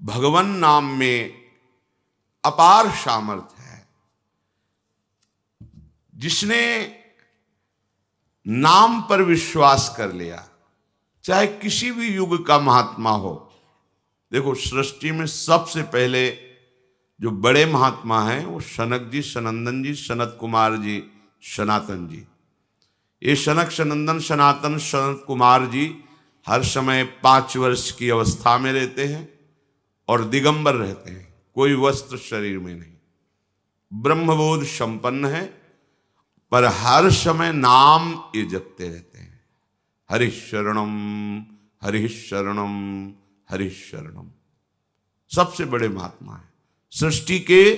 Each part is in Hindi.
भगवान नाम में अपार सामर्थ्य है। जिसने नाम पर विश्वास कर लिया, चाहे किसी भी युग का महात्मा हो। देखो, सृष्टि में सबसे पहले जो बड़े महात्मा हैं वो सनक जी, सनंदन जी, सनत कुमार जी, सनातन जी। ये सनक, सनंदन, सनातन, सनत कुमार जी हर समय 5 वर्ष की अवस्था में रहते हैं और दिगंबर रहते हैं, कोई वस्त्र शरीर में नहीं, ब्रह्मबोध संपन्न है, पर हर समय नाम ये जपते रहते हैं। हरि शरणम, हरि शरणम, हरि शरणम। सबसे बड़े महात्मा है, सृष्टि के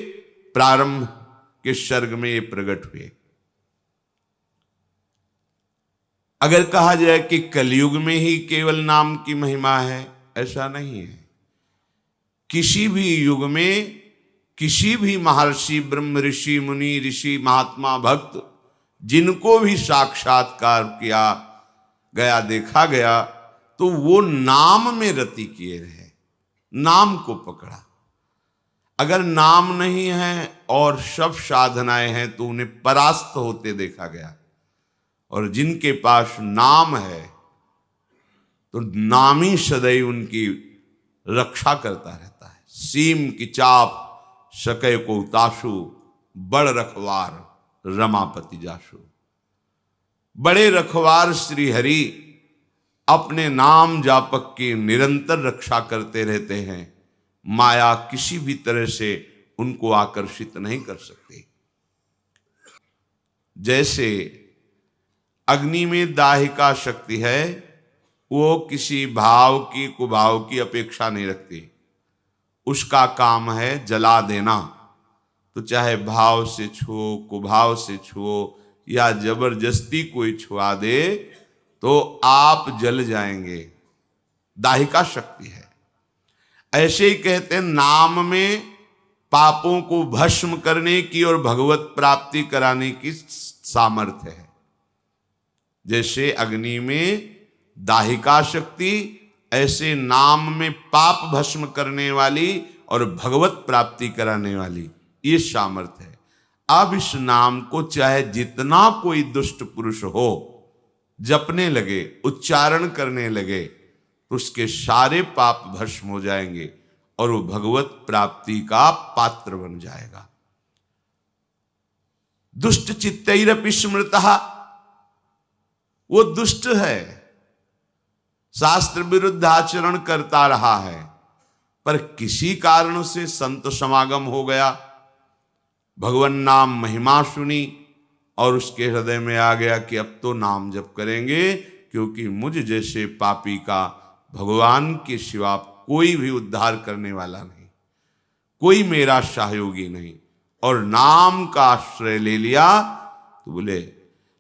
प्रारंभ के सर्ग में ये प्रकट हुए। अगर कहा जाए कि कलयुग में ही केवल नाम की महिमा है, ऐसा नहीं है। किसी भी युग में किसी भी महर्षि, ब्रह्म ऋषि, मुनि ऋषि, महात्मा, भक्त, जिनको भी साक्षात्कार किया गया, देखा गया, तो वो नाम में रति किए रहे, नाम को पकड़ा। अगर नाम नहीं है और सब साधनाएं हैं तो उन्हें परास्त होते देखा गया। और जिनके पास नाम है तो नाम ही सदैव उनकी रक्षा करता रहता है। सीम की चाप सकै को ताशु, बड़ रखवार रमापति जाशु। बड़े रखवार श्री हरि अपने नाम जापक की निरंतर रक्षा करते रहते हैं। माया किसी भी तरह से उनको आकर्षित नहीं कर सकती। जैसे अग्नि में दाहिका शक्ति है, वो किसी भाव की, कुभाव की अपेक्षा नहीं रखती। उसका काम है जला देना। तो चाहे भाव से छुओ, कुभाव से छुओ या जबरदस्ती कोई छुआ दे तो आप जल जाएंगे। दाहिका शक्ति है। ऐसे ही कहते हैं नाम में पापों को भस्म करने की और भगवत प्राप्ति कराने की सामर्थ्य है। जैसे अग्नि में दाहिका शक्ति, ऐसे नाम में पाप भस्म करने वाली और भगवत प्राप्ति कराने वाली ये सामर्थ्य है। अब इस नाम को चाहे जितना कोई दुष्ट पुरुष हो जपने लगे, उच्चारण करने लगे, तो उसके सारे पाप भस्म हो जाएंगे और वो भगवत प्राप्ति का पात्र बन जाएगा। दुष्ट चित्तैरपि स्मृतः, वो दुष्ट है, शास्त्र विरुद्ध आचरण करता रहा है, पर किसी कारण से संत समागम हो गया, भगवान नाम महिमा सुनी और उसके हृदय में आ गया कि अब तो नाम जप करेंगे, क्योंकि मुझ जैसे पापी का भगवान के सिवा कोई भी उद्धार करने वाला नहीं, कोई मेरा सहयोगी नहीं। और नाम का आश्रय ले लिया तो बोले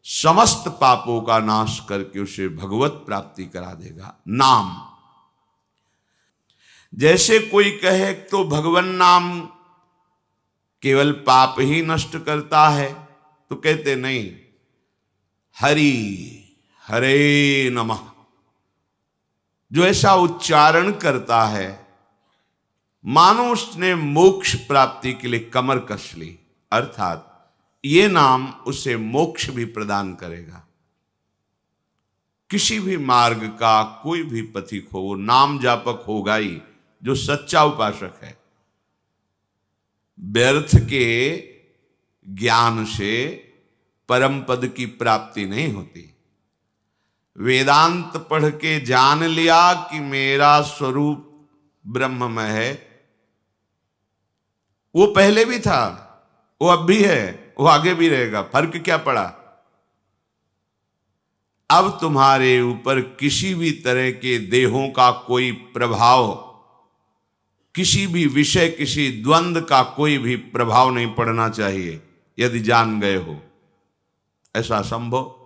समस्त पापों का नाश करके उसे भगवत प्राप्ति करा देगा नाम। जैसे कोई कहे तो भगवान नाम केवल पाप ही नष्ट करता है, तो कहते नहीं, हरि हरे नमः जो ऐसा उच्चारण करता है मानो उसने मोक्ष प्राप्ति के लिए कमर कस ली, अर्थात ये नाम उसे मोक्ष भी प्रदान करेगा। किसी भी मार्ग का कोई भी पथिक हो वो नाम जापक होगा ही, जो सच्चा उपासक है। व्यर्थ के ज्ञान से परम पद की प्राप्ति नहीं होती। वेदांत पढ़ के जान लिया कि मेरा स्वरूप ब्रह्ममय है, वो पहले भी था, वो अब भी है, वो आगे भी रहेगा, फर्क क्या पड़ा। अब तुम्हारे ऊपर किसी भी तरह के देहों का कोई प्रभाव, किसी भी विषय, किसी द्वंद्व का कोई भी प्रभाव नहीं पड़ना चाहिए यदि जान गए हो। ऐसा संभव।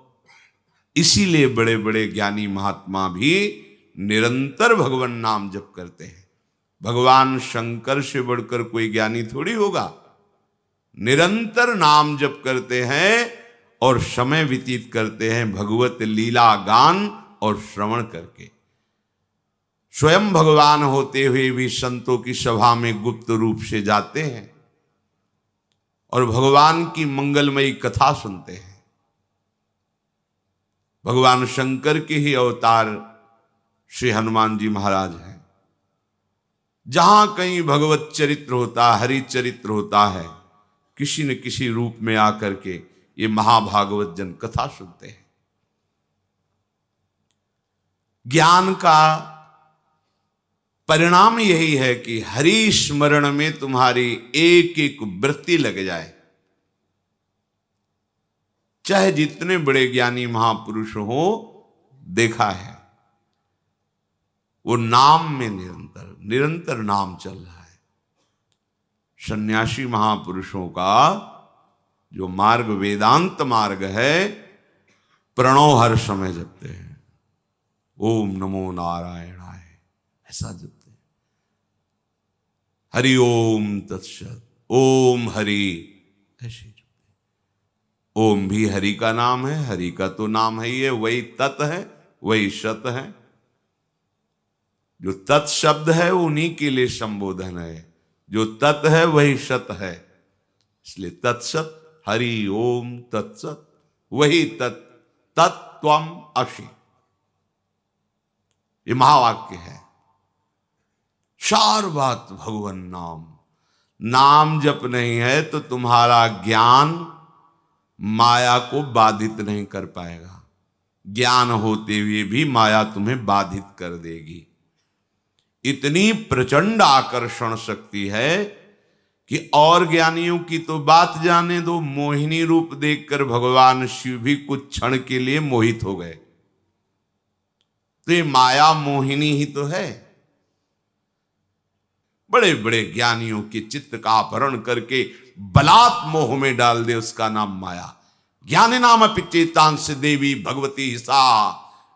इसीलिए बड़े बड़े ज्ञानी महात्मा भी निरंतर भगवान नाम जप करते हैं। भगवान शंकर से बढ़कर कोई ज्ञानी थोड़ी होगा। निरंतर नाम जप करते हैं और समय व्यतीत करते हैं भगवत लीला गान और श्रवण करके। स्वयं भगवान होते हुए भी संतों की सभा में गुप्त रूप से जाते हैं और भगवान की मंगलमयी कथा सुनते हैं। भगवान शंकर के ही अवतार श्री हनुमान जी महाराज हैं। जहां कहीं भगवत चरित्र होता, हरि चरित्र होता है, किसी न किसी रूप में आकर के ये महाभागवत जन कथा सुनते हैं। ज्ञान का परिणाम यही है कि हरि स्मरण में तुम्हारी एक एक वृत्ति लग जाए। चाहे जितने बड़े ज्ञानी महापुरुष हो, देखा है वो नाम में निरंतर नाम चल रहा है। सन्यासी महापुरुषों का जो मार्ग वेदांत मार्ग है, प्रणव हर समय जपते हैं, ओम नमो नारायणाय, ऐसा जपते हैं। हरि ओम तत्सत, ओम हरि, ऐसे जपते हैं। ओम भी हरि का नाम है, हरि का तो नाम है ही है, वही तत् है, वही सत है। जो तत् शब्द है उन्हीं के लिए संबोधन है, जो तत् है वही सत है, इसलिए तत्सत, हरि ओम तत्सत, वही तत्त्वम असि, ये महावाक्य है। चार बात भगवान नाम जप नहीं है तो तुम्हारा ज्ञान माया को बाधित नहीं कर पाएगा। ज्ञान होते हुए भी माया तुम्हें बाधित कर देगी। इतनी प्रचंड आकर्षण शक्ति है कि और ज्ञानियों की तो बात जाने दो, मोहिनी रूप देखकर भगवान शिव भी कुछ क्षण के लिए मोहित हो गए। तो ये माया मोहिनी ही तो है। बड़े बड़े ज्ञानियों के चित्त का अपहरण करके बलात् मोह में डाल दे, उसका नाम माया। ज्ञानी नाम पिचेतांश देवी भगवती सा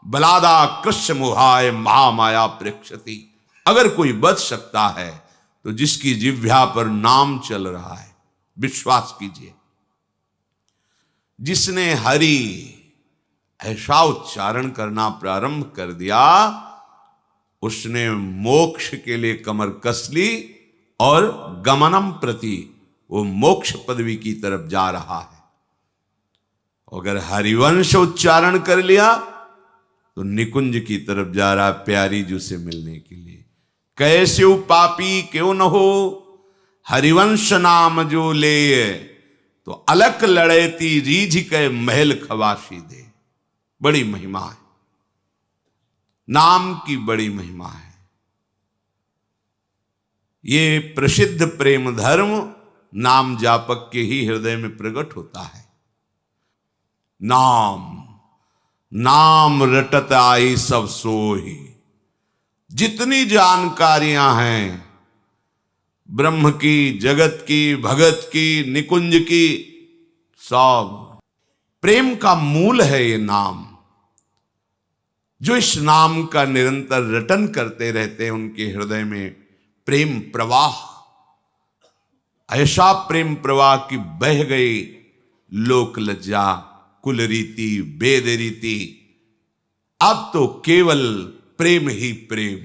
बलादा कृष्ण मोहाय महामाया प्रेक्षति। अगर कोई बच सकता है तो जिसकी जिह्वा पर नाम चल रहा है, विश्वास कीजिए। जिसने हरि ऐसा उच्चारण करना प्रारंभ कर दिया, उसने मोक्ष के लिए कमर कस ली और गमनम प्रति, वो मोक्ष पदवी की तरफ जा रहा है। अगर हरिवंश उच्चारण कर लिया तो निकुंज की तरफ जा रहा, प्यारी जू से मिलने के लिए। कैसे पापी क्यों न हो, हरिवंश नाम जो ले, तो अलक लड़ेती रीझ के महल खवासी दे। बड़ी महिमा है, नाम की बड़ी महिमा है। ये प्रसिद्ध प्रेम धर्म नाम जापक के ही हृदय में प्रकट होता है। नाम रटत आई सब सोही। जितनी जानकारियां हैं ब्रह्म की, जगत की, भगत की, निकुंज की, सब प्रेम का मूल है ये नाम। जो इस नाम का निरंतर रटन करते रहते हैं, उनके हृदय में प्रेम प्रवाह, ऐसा प्रेम प्रवाह की बह गई लोक लज्जा, कुल रीति, वेद रीति। अब तो केवल प्रेम ही प्रेम।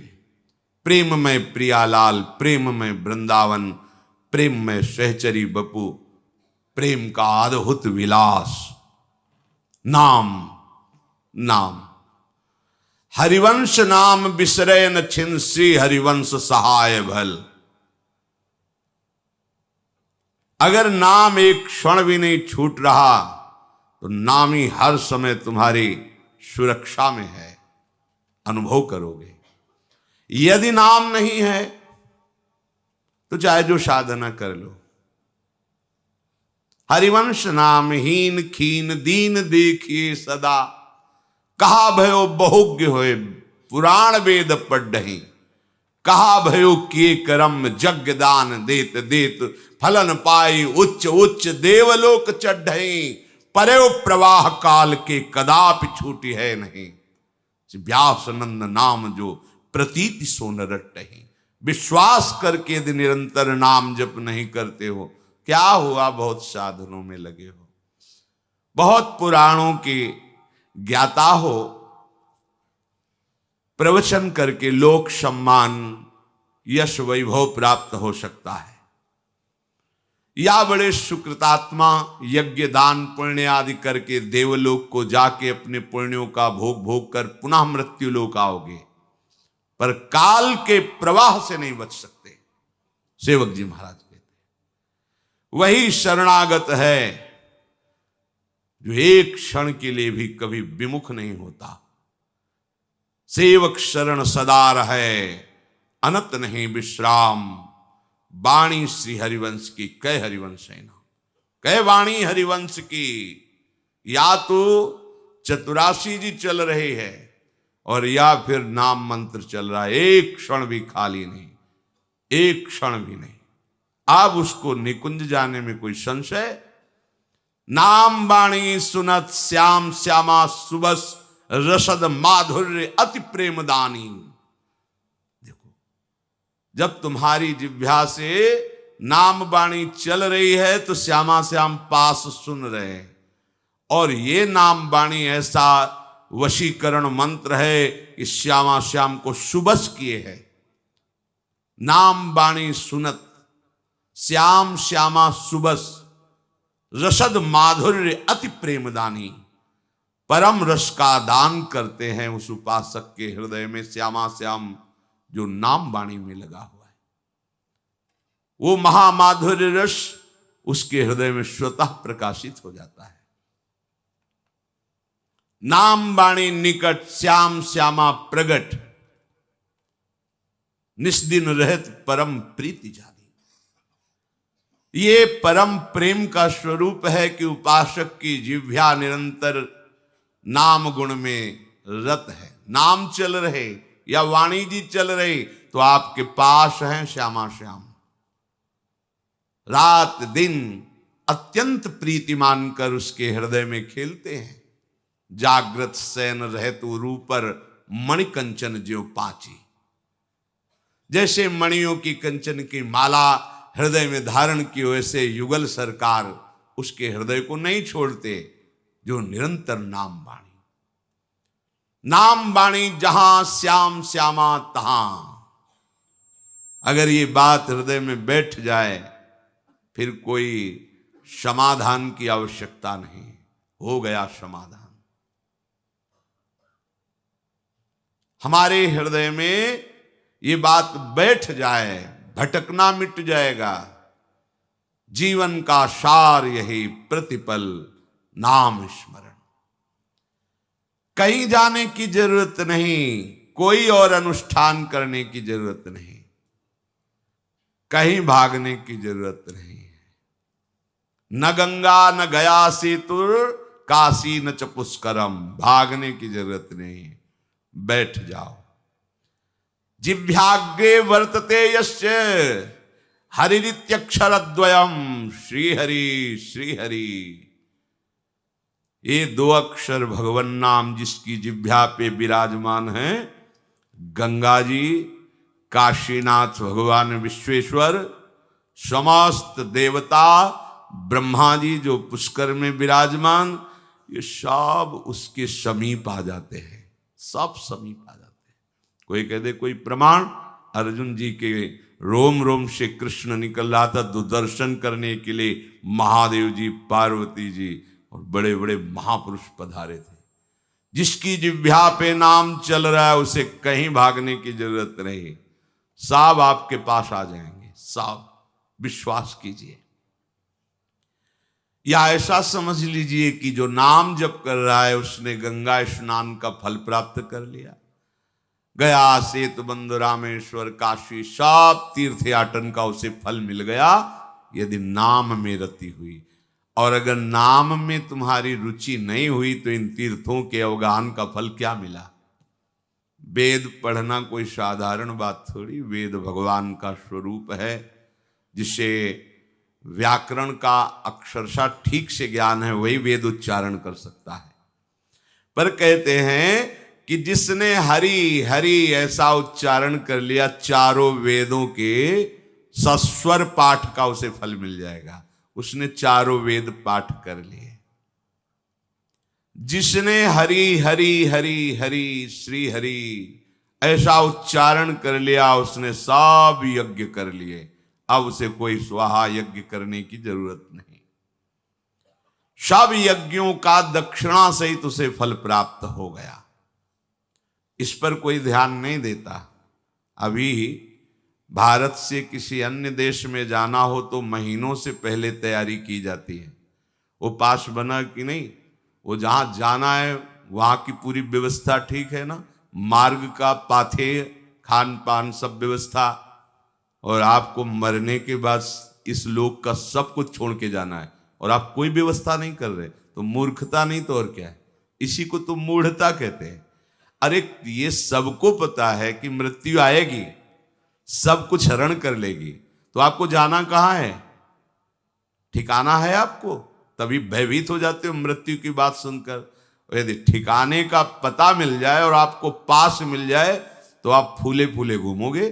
प्रेम में प्रियालाल, प्रेम में वृंदावन, प्रेम में सहचरी बपू, प्रेम का अद्भुत विलास। नाम हरिवंश नाम बिसरे न छिन, श्री हरिवंश सहाय भल। अगर नाम एक क्षण भी नहीं छूट रहा तो नाम ही हर समय तुम्हारी सुरक्षा में है, अनुभव करोगे। यदि नाम नहीं है तो चाहे जो साधना कर लो। हरिवंश नाम हीन खीन दीन देखिए सदा, कहा भयो बहुज्ञ होए पुराण वेद पढ़हि। कहा भयो किए करम जग दान देत देत, फलन पाई उच्च उच्च देवलोक चढ़ई। परे प्रवाह काल के कदापि छूटी है नहीं, व्यासनंद नाम जो प्रतीति सोन रटहि। विश्वास करके यदि निरंतर नाम जप नहीं करते हो, क्या हुआ? बहुत साधनों में लगे हो, बहुत पुराणों के ज्ञाता हो, प्रवचन करके लोक सम्मान, यश, वैभव प्राप्त हो सकता है, या बड़े सुकृतात्मा यज्ञ, दान, पुण्य आदि करके देवलोक को जाके अपने पुण्यों का भोग भोग कर पुनः मृत्यु लोक आओगे, पर काल के प्रवाह से नहीं बच सकते। सेवक जी महाराज कहते वही शरणागत है जो एक क्षण के लिए भी कभी विमुख नहीं होता। सेवक शरण सदा रहे, अनत नहीं विश्राम। वाणी श्री हरिवंश की, कह हरिवंश है ना, कह वाणी हरिवंश की। या तो चतुरासी जी चल रहे हैं और या फिर नाम मंत्र चल रहा है, एक क्षण भी खाली नहीं, एक क्षण भी नहीं। अब उसको निकुंज जाने में कोई संशय? नाम वाणी सुनत श्याम श्यामा सुबस, रसद माधुर्य अति प्रेमदानी। देखो, जब तुम्हारी जिह्वा से नाम वाणी चल रही है तो श्यामा श्याम पास सुन रहे हैं, और ये नाम वाणी ऐसा वशीकरण मंत्र है कि श्यामा श्याम को सुबस किए है। नाम वाणी सुनत श्याम श्यामा सुबस, रसद माधुर्य अति प्रेमदानी। परम रस का दान करते हैं उस उपासक के हृदय में श्यामा श्याम जो नाम वाणी में लगा हुआ है। वो महामाधुर्य रस उसके हृदय में स्वतः प्रकाशित हो जाता है। नाम वाणी निकट श्याम श्यामा प्रगट, निस्दिन रहत परम प्रीति जानी। ये परम प्रेम का स्वरूप है कि उपासक की जिह्वा निरंतर नाम गुण में रत है। नाम चल रहे या वाणी जी चल रहे तो आपके पास हैं श्यामा श्याम। रात दिन अत्यंत प्रीति मानकर उसके हृदय में खेलते हैं। जागृत सैन रहतु रूपर मणिकंचन ज्यों पाची। जैसे मणियों की कंचन की माला हृदय में धारण की, वैसे युगल सरकार उसके हृदय को नहीं छोड़ते जो निरंतर नाम वाणी। नाम वाणी जहां श्याम श्यामा तहां। अगर ये बात हृदय में बैठ जाए फिर कोई समाधान की आवश्यकता नहीं, हो गया समाधान। हमारे हृदय में ये बात बैठ जाए, भटकना मिट जाएगा। जीवन का सार यही प्रतिपल नाम स्मरण। कहीं जाने की जरूरत नहीं, कोई और अनुष्ठान करने की जरूरत नहीं, कहीं भागने की जरूरत नहीं। न गंगा न गया सेतुर, काशी न च पुष्करम। भागने की जरूरत नहीं, बैठ जाओ। जिह्वाग्रे वर्तते यस्य हरिरित्यक्षरद्वयम् श्रीहरि श्रीहरि। ये दो अक्षर भगवान नाम जिसकी जिह्वा पे विराजमान है, गंगा जी, काशीनाथ भगवान विश्वेश्वर, समस्त देवता, ब्रह्मा जी जो पुष्कर में विराजमान, ये सब उसके समीप आ जाते हैं, सब समीप आ जाते हैं। कोई कह दे कोई प्रमाण? अर्जुन जी के रोम रोम से कृष्ण निकल रहा था दुर्दर्शन करने के लिए। महादेव जी, पार्वती जी और बड़े बड़े महापुरुष पधारे थे। जिसकी जिह्वा पे नाम चल रहा है उसे कहीं भागने की जरूरत नहीं, सब आपके पास आ जाएंगे, सब। विश्वास कीजिए। या ऐसा समझ लीजिए कि जो नाम जप कर रहा है उसने गंगा स्नान का फल प्राप्त कर लिया। गया, सेतुबंध, रामेश्वर, काशी, सब तीर्थयाटन का उसे फल मिल गया यदि नाम में रति हुई। और अगर नाम में तुम्हारी रुचि नहीं हुई तो इन तीर्थों के अवगाहन का फल क्या मिला? वेद पढ़ना कोई साधारण बात थोड़ी। वेद भगवान का स्वरूप है, जिसे व्याकरण का अक्षरशः ठीक से ज्ञान है वही वेद उच्चारण कर सकता है। पर कहते हैं कि जिसने हरि हरि ऐसा उच्चारण कर लिया, चारों वेदों के सस्वर पाठ का उसे फल मिल जाएगा। उसने चारों वेद पाठ कर लिए। जिसने हरि हरि हरि हरि श्री हरि ऐसा उच्चारण कर लिया उसने, सब यज्ञ कर लिए, अब उसे कोई स्वाहा यज्ञ करने की जरूरत नहीं। सब यज्ञों का दक्षिणा सहित उसे फल प्राप्त हो गया। इस पर कोई ध्यान नहीं देता। अभी भारत से किसी अन्य देश में जाना हो तो महीनों से पहले तैयारी की जाती है। वो पास बना कि नहीं, वो जहां जाना है वहां की पूरी व्यवस्था ठीक है ना, मार्ग का पाथेय, खान पान सब व्यवस्था, और आपको मरने के बाद इस लोक का सब कुछ छोड़ के जाना है और आप कोई व्यवस्था नहीं कर रहे, तो मूर्खता नहीं तो और क्या है। इसी को तो मूढ़ता कहते हैं। अरे ये सबको पता है कि मृत्यु आएगी, सब कुछ हरण कर लेगी, तो आपको जाना कहाँ है, ठिकाना है आपको, तभी भयभीत हो जाते हो मृत्यु की बात सुनकर। यदि ठिकाने का पता मिल जाए और आपको पास मिल जाए तो आप फूले फूले घूमोगे,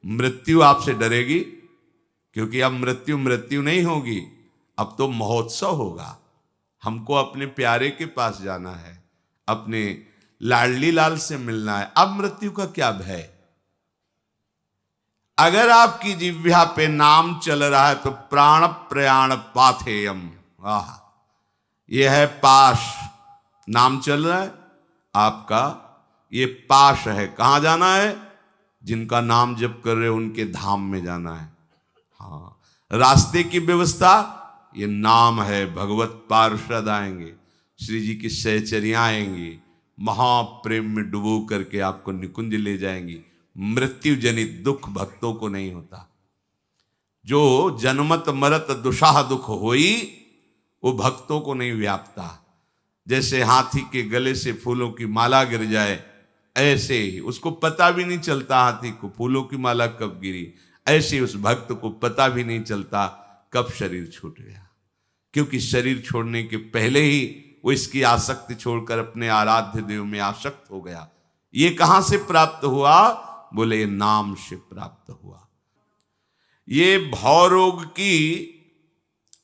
मृत्यु आपसे डरेगी, क्योंकि अब मृत्यु मृत्यु नहीं होगी, अब तो महोत्सव होगा। हमको अपने प्यारे के पास जाना है, अपने लाडली लाल से मिलना है। अब मृत्यु का क्या भय। अगर आपकी जिह्वा पे नाम चल रहा है तो प्राण प्रयाण पाथेयम, आह, यह है पाश। नाम चल रहा है आपका, ये पाश है। कहां जाना है, जिनका नाम जप कर रहे हो उनके धाम में जाना है। हाँ, रास्ते की व्यवस्था ये नाम है। भगवत पार्षद आएंगे, श्री जी की सहचरियां आएंगी, महाप्रेम में डुबो करके आपको निकुंज ले जाएंगी। मृत्यु जनित दुख भक्तों को नहीं होता। जो जन्मत मरत दुशाह दुख होई, वो भक्तों को नहीं व्यापता। जैसे हाथी के गले से फूलों की माला गिर जाए, ऐसे ही उसको पता भी नहीं चलता हाथी को फूलों की माला कब गिरी, ऐसे ही उस भक्त को पता भी नहीं चलता कब शरीर छूट गया। क्योंकि शरीर छोड़ने के पहले ही वो इसकी आसक्ति छोड़कर अपने आराध्य देव में आसक्त हो गया। ये कहां से प्राप्त हुआ, बोले नाम से प्राप्त हुआ। ये भवरोग की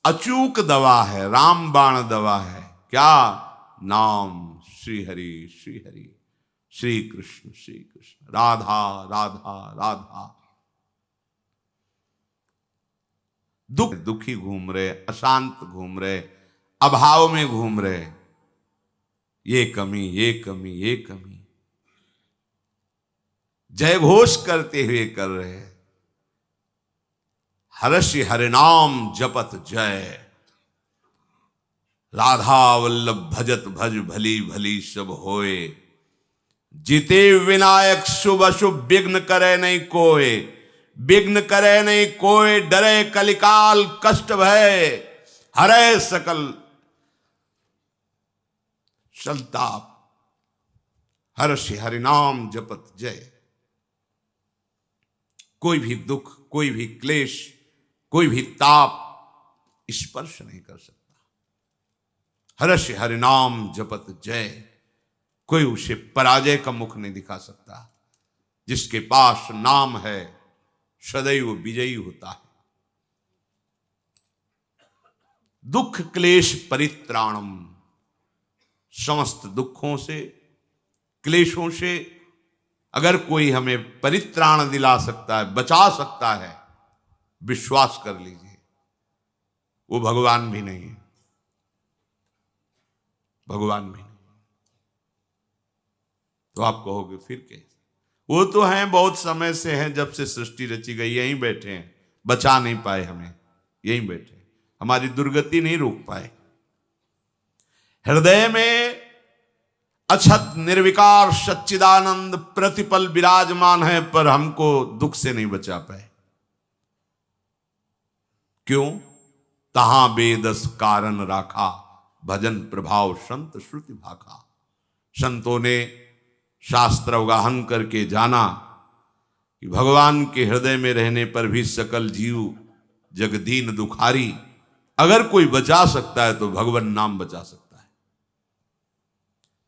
अचूक दवा है, रामबाण दवा है। क्या नाम, श्री हरि श्री हरि, श्री कृष्ण राधा राधा राधा। दुखी घूम रहे, अशांत घूम रहे, अभाव में घूम रहे, ये कमी ये कमी ये कमी, जय घोष करते हुए कर रहे। हर्षि हरिनाम जपत जय, राधा वल्लभ भजत भज भली भली सब होए। जीते विनायक शुभ अशुभ विघ्न करे नहीं कोय, विघ्न करे नहीं कोय, डरे कलिकाल कष्ट भय, हरे सकल संताप। हर्षि हरिनाम जपत जय। कोई भी दुख, कोई भी क्लेश, कोई भी ताप स्पर्श नहीं कर सकता। हर्षि हरिनाम जपत जय। कोई उसे पराजय का मुख नहीं दिखा सकता। जिसके पास नाम है सदैव विजयी होता है। दुख क्लेश परित्राणम, समस्त दुखों से क्लेशों से अगर कोई हमें परित्राण दिला सकता है, बचा सकता है, विश्वास कर लीजिए वो भगवान भी नहीं है, भगवान भी नहीं। तो आप कहोगे फिर कैसे, वो तो हैं बहुत समय से हैं, जब से सृष्टि रची गई यहीं बैठे हैं, बचा नहीं पाए हमें, यहीं बैठे, हमारी दुर्गति नहीं रोक पाए। हृदय में अछत निर्विकार सच्चिदानंद प्रतिपल विराजमान है, पर हमको दुख से नहीं बचा पाए। क्यों? तहां बेदस कारण राखा, भजन प्रभाव संत श्रुति भाखा। संतों ने शास्त्र अवगाहन करके जाना कि भगवान के हृदय में रहने पर भी सकल जीव जगदीन दुखारी। अगर कोई बचा सकता है तो भगवान नाम बचा सकता है।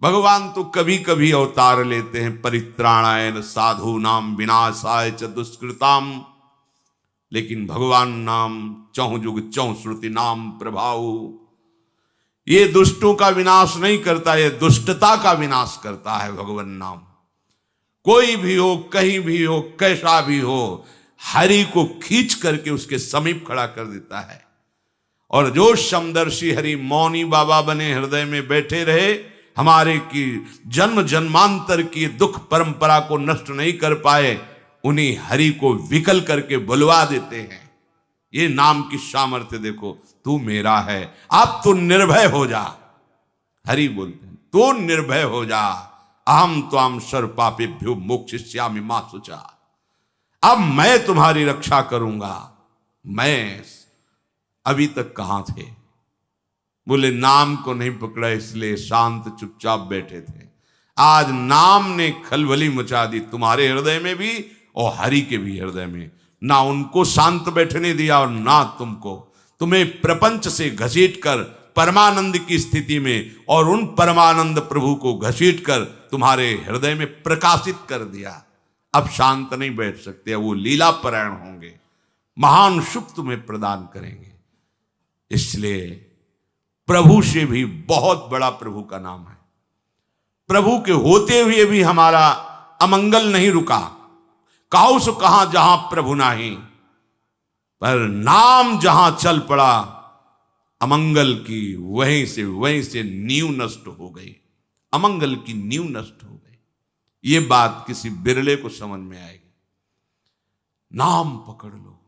भगवान तो कभी कभी अवतार लेते हैं, परित्राणाय साधु नाम विनाशाय च दुष्कृताम, लेकिन भगवान नाम चहुं जुग चहुं श्रुति नाम प्रभाव। ये दुष्टों का विनाश नहीं करता, ये दुष्टता का विनाश करता है भगवान नाम। कोई भी हो, कहीं भी हो, कैसा भी हो, हरि को खींच करके उसके समीप खड़ा कर देता है। और जो समदर्शी हरि मौनी बाबा बने हृदय में बैठे रहे, हमारे की जन्म जन्मांतर की दुख परंपरा को नष्ट नहीं कर पाए, उन्हीं हरि को विकल करके बुलवा देते हैं। ये नाम की सामर्थ्य देखो। तू मेरा है, अब तू निर्भय हो जा। हरि बोलते हैं तू निर्भय हो जा। अहम त्वाम सर्व पापेभ्यो मोक्षयिष्यामि मा शुचा। अब मैं तुम्हारी रक्षा करूंगा। मैं अभी तक कहां थे? बोले नाम को नहीं पकड़ा इसलिए शांत चुपचाप बैठे थे। आज नाम ने खलबली मचा दी तुम्हारे हृदय में भी और हरि के भी हृदय में। ना उनको शांत बैठने दिया और ना तुमको। तुम्हें प्रपंच से घसीट कर परमानंद की स्थिति में और उन परमानंद प्रभु को घसीट कर तुम्हारे हृदय में प्रकाशित कर दिया। अब शांत नहीं बैठ सकते, वो लीला परायण होंगे, महान सुख तुम्हें प्रदान करेंगे। इसलिए प्रभु से भी बहुत बड़ा प्रभु का नाम है। प्रभु के होते हुए भी हमारा अमंगल नहीं रुका। काहू सो कहां जहां प्रभु नाही, पर नाम जहां चल पड़ा अमंगल की वहीं से नींव नष्ट हो गई। अमंगल की नींव नष्ट हो गई। ये बात किसी बिरले को समझ में आएगी। नाम पकड़ लो।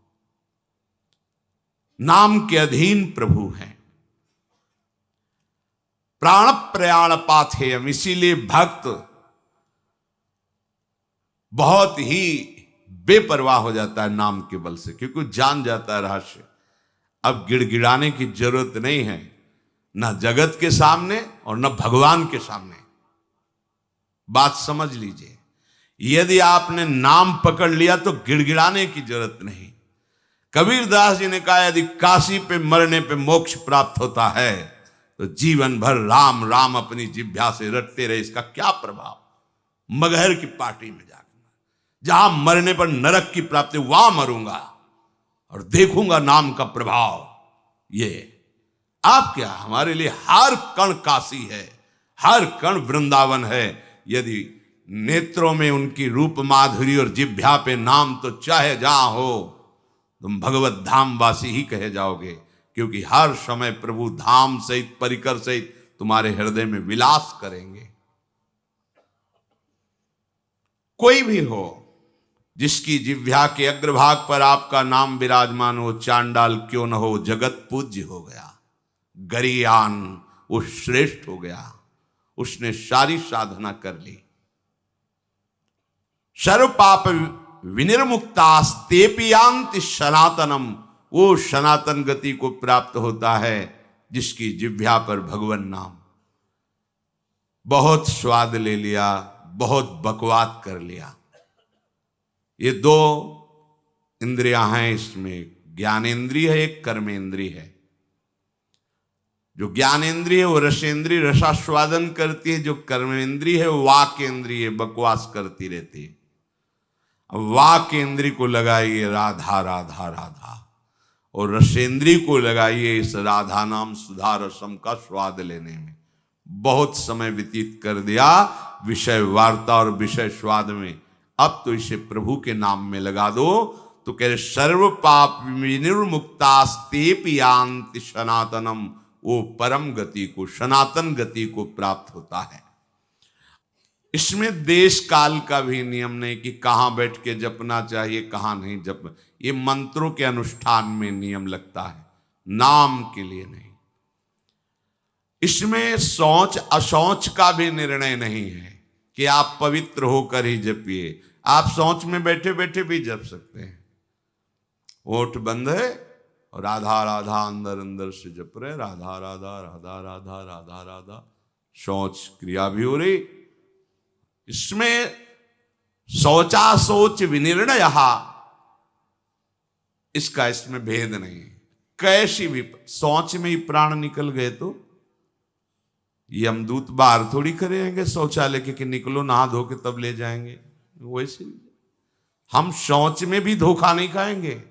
नाम के अधीन प्रभु हैं। प्राण प्रयाण पाथेयम। इसीलिए भक्त बहुत ही बेपरवाह हो जाता है नाम के बल से, क्योंकि जान जाता है रहस्य। अब गिड़गिड़ाने की जरूरत नहीं है, ना जगत के सामने और न भगवान के सामने। बात समझ लीजिए। यदि आपने नाम पकड़ लिया तो गिड़गिड़ाने की जरूरत नहीं। कबीरदास जी ने कहा यदि काशी पे मरने पे मोक्ष प्राप्त होता है तो जीवन भर राम राम अपनी जिह्वा से रटते रहे, इसका क्या प्रभाव। मगहर की पार्टी में जाकर जहां मरने पर नरक की प्राप्ति, वहां मरूंगा और देखूंगा नाम का प्रभाव। ये आप क्या, हमारे लिए हर कण काशी है, हर कण वृंदावन है। यदि नेत्रों में उनकी रूप माधुरी और जिह्वा पे नाम, तो चाहे जहां हो तुम भगवत धाम वासी ही कहे जाओगे, क्योंकि हर समय प्रभु धाम सहित परिकर सहित तुम्हारे हृदय में विलास करेंगे। कोई भी हो जिसकी जिह्वा के अग्रभाग पर आपका नाम विराजमान हो, चांडाल क्यों न हो, जगत पूज्य हो गया, गरियान वो श्रेष्ठ हो गया। उसने सारी साधना कर ली। सर्व पाप विनिर्मुक्तास्तेपियांति सनातनम। वो सनातन गति को प्राप्त होता है जिसकी जिह्वा पर भगवान नाम। बहुत स्वाद ले लिया, बहुत बकवाद कर लिया। ये दो इंद्रियां हैं, इसमें ज्ञानेंद्रिय है, एक कर्मेंद्रिय है। जो ज्ञानेंद्रिय है वो रसेंद्रिय, रसास्वादन करती है। जो कर्मेंद्रिय है वो वाकेंद्रिय, बकवास करती रहती है। वाकेंद्रिय को लगाइए राधा राधा राधा, और रसेंद्रिय को लगाइए इस राधा नाम सुधा रसम का स्वाद लेने में। बहुत समय व्यतीत कर दिया विषय वार्ता और विषय स्वाद में। अब तो इसे प्रभु के नाम में लगा दो, तो कह रहे सर्व पाप विनिर्मुक्तास्तेपियांति सनातनम। वो परम गति को, सनातन गति को प्राप्त होता है। इसमें देश काल का भी नियम नहीं कि कहां बैठ के जपना चाहिए, कहां नहीं जप। ये मंत्रों के अनुष्ठान में नियम लगता है, नाम के लिए नहीं। इसमें शौच अशौच का भी निर्णय नहीं है कि आप पवित्र होकर ही जपिए। आप शौच में बैठे बैठे भी जप सकते हैं। ओठ बंद है और राधा राधा अंदर अंदर से जप रहे, राधा राधा राधा राधा राधा राधा। शौच क्रिया भी हो रही। इसमें शौचा शौच विनिर्णय, इसका इसमें भेद नहीं। कैसी भी शौच में ही प्राण निकल गए तो यमदूत बाहर थोड़ी करेंगे शौचालय के कि निकलो नहा धो के तब ले जाएंगे। वैसे हम शौच में भी धोखा नहीं खाएंगे।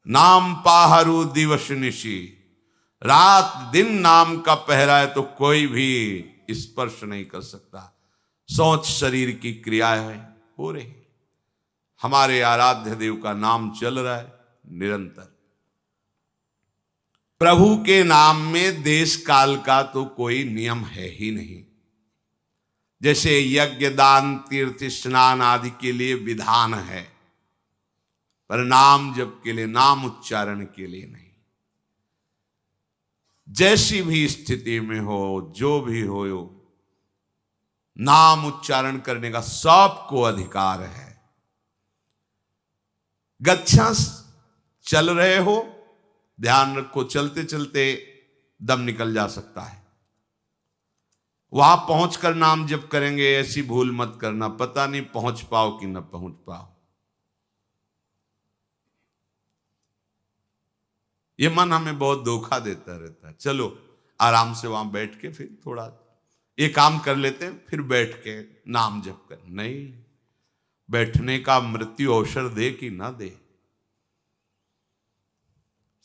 नाम पाहरू दिवस निशी, रात दिन नाम का पहरा है तो कोई भी स्पर्श नहीं कर सकता। सोच शरीर की क्रियाएं हो रही, हमारे आराध्य देव का नाम चल रहा है निरंतर। प्रभु के नाम में देश काल का तो कोई नियम है ही नहीं। जैसे यज्ञ दान तीर्थ स्नान आदि के लिए विधान है, पर नाम जप के लिए, नाम उच्चारण के लिए नहीं। जैसी भी स्थिति में हो, जो भी हो, नाम उच्चारण करने का सबको अधिकार है। गच्छा चल रहे हो, ध्यान रखो, चलते चलते दम निकल जा सकता है। वहां पहुंचकर नाम जप करेंगे, ऐसी भूल मत करना, पता नहीं पहुंच पाओ कि न पहुंच पाओ। ये मन हमें बहुत धोखा देता रहता है। चलो आराम से वहां बैठ के फिर थोड़ा ये काम कर लेते हैं, फिर बैठ के नाम जप कर। नहीं, बैठने का मृत्यु अवसर दे कि ना दे।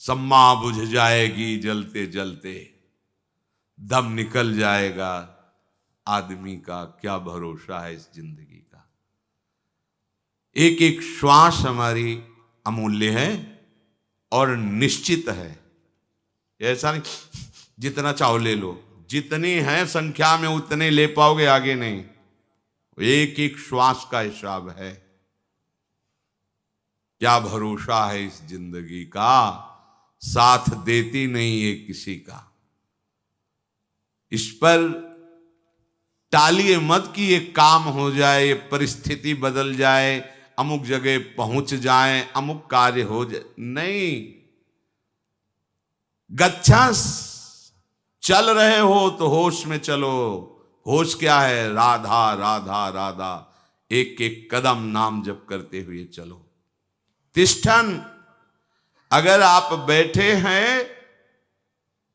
सम्मा बुझ जाएगी जलते जलते, दम निकल जाएगा, आदमी का क्या भरोसा है इस जिंदगी का। एक एक श्वास हमारी अमूल्य है और निश्चित है। ऐसा नहीं जितना चाहो ले लो, जितनी है संख्या में उतने ले पाओगे, आगे नहीं। एक एक श्वास का हिसाब है। क्या भरोसा है इस जिंदगी का, साथ देती नहीं है किसी का। इस पर टालिए मत कि ये काम हो जाए, ये परिस्थिति बदल जाए, अमुक जगह पहुंच जाए, अमुक कार्य हो जाए। नहीं, गच्छा चल रहे हो तो होश में चलो। होश क्या है? राधा राधा राधा, एक एक कदम नाम जप करते हुए चलो। तिष्ठन, अगर आप बैठे हैं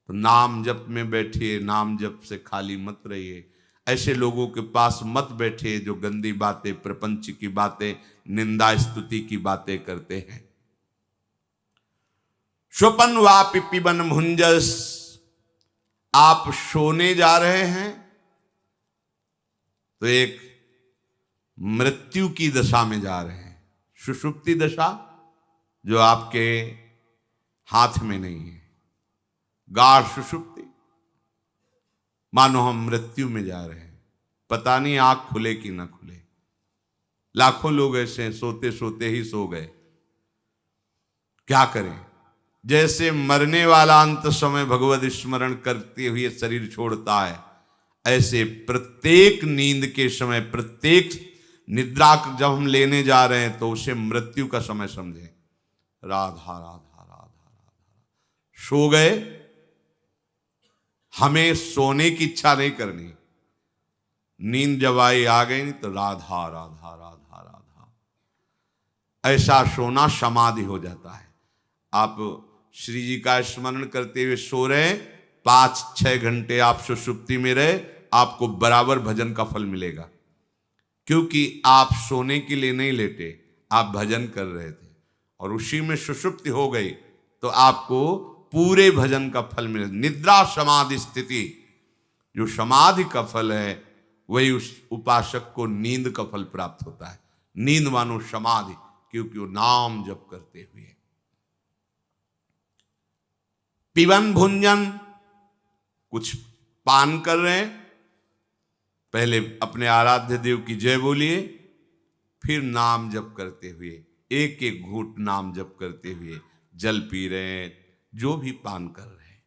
तो नाम जप में बैठिए, नाम जप से खाली मत रहिए। ऐसे लोगों के पास मत बैठिए जो गंदी बातें, प्रपंच की बातें, निंदा स्तुति की बातें करते हैं। स्वपन वापि पिबन भुंजस, आप सोने जा रहे हैं तो एक मृत्यु की दशा में जा रहे हैं। सुषुप्ति दशा जो आपके हाथ में नहीं है, गाढ़ सुषुप्ति, मानो हम मृत्यु में जा रहे हैं, पता नहीं आंख खुले कि ना खुले। लाखों लोग ऐसे हैं, सोते सोते ही सो गए। क्या करें? जैसे मरने वाला अंत समय भगवत स्मरण करते हुए शरीर छोड़ता है, ऐसे प्रत्येक नींद के समय, प्रत्येक निद्रा जब हम लेने जा रहे हैं तो उसे मृत्यु का समय समझें। राधा राधा राधा राधा, सो गए, हमें सोने की इच्छा नहीं करनी। नींद जब आई आ गई नहीं तो राधा राधा राधा राधा, ऐसा सोना समाधि हो जाता है। आप श्री जी का स्मरण करते हुए सो रहे, 5-6 घंटे आप सुषुप्ति में रहे, आपको बराबर भजन का फल मिलेगा। क्योंकि आप सोने के लिए नहीं लेटे, आप भजन कर रहे थे और उसी में सुषुप्ति हो गई तो आपको पूरे भजन का फल मिले। निद्रा समाधि स्थिति, जो समाधि का फल है, वही उस उपासक को नींद का फल प्राप्त होता है। नींद मानो समाधि, क्योंकि वो नाम जप करते हुए। पिबन भुंजन, कुछ पान कर रहे हैं, पहले अपने आराध्य देव की जय बोलिए, फिर नाम जप करते हुए, एक एक घूंट नाम जप करते हुए जल पी रहे हैं, जो भी पान कर रहे हैं।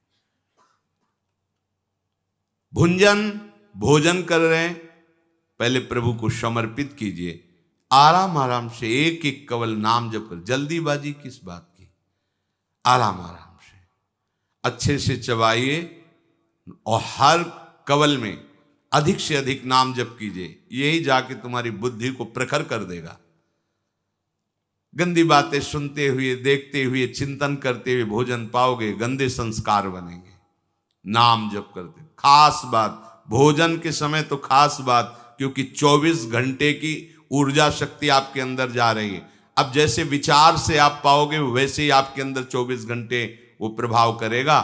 भुंजन, भोजन कर रहे हैं, पहले प्रभु को समर्पित कीजिए। आराम आराम से एक एक कवल नाम जप कर, जल्दीबाजी किस बात की, आराम आराम से अच्छे से चबाइए और हर कवल में अधिक से अधिक नाम जप कीजिए। यही जाके तुम्हारी बुद्धि को प्रखर कर देगा। गंदी बातें सुनते हुए, देखते हुए, चिंतन करते हुए भोजन पाओगे, गंदे संस्कार बनेंगे। नाम जप करते, खास बात भोजन के समय तो खास बात, क्योंकि 24 घंटे की ऊर्जा शक्ति आपके अंदर जा रही है। अब जैसे विचार से आप पाओगे वैसे ही आपके अंदर 24 घंटे वो प्रभाव करेगा।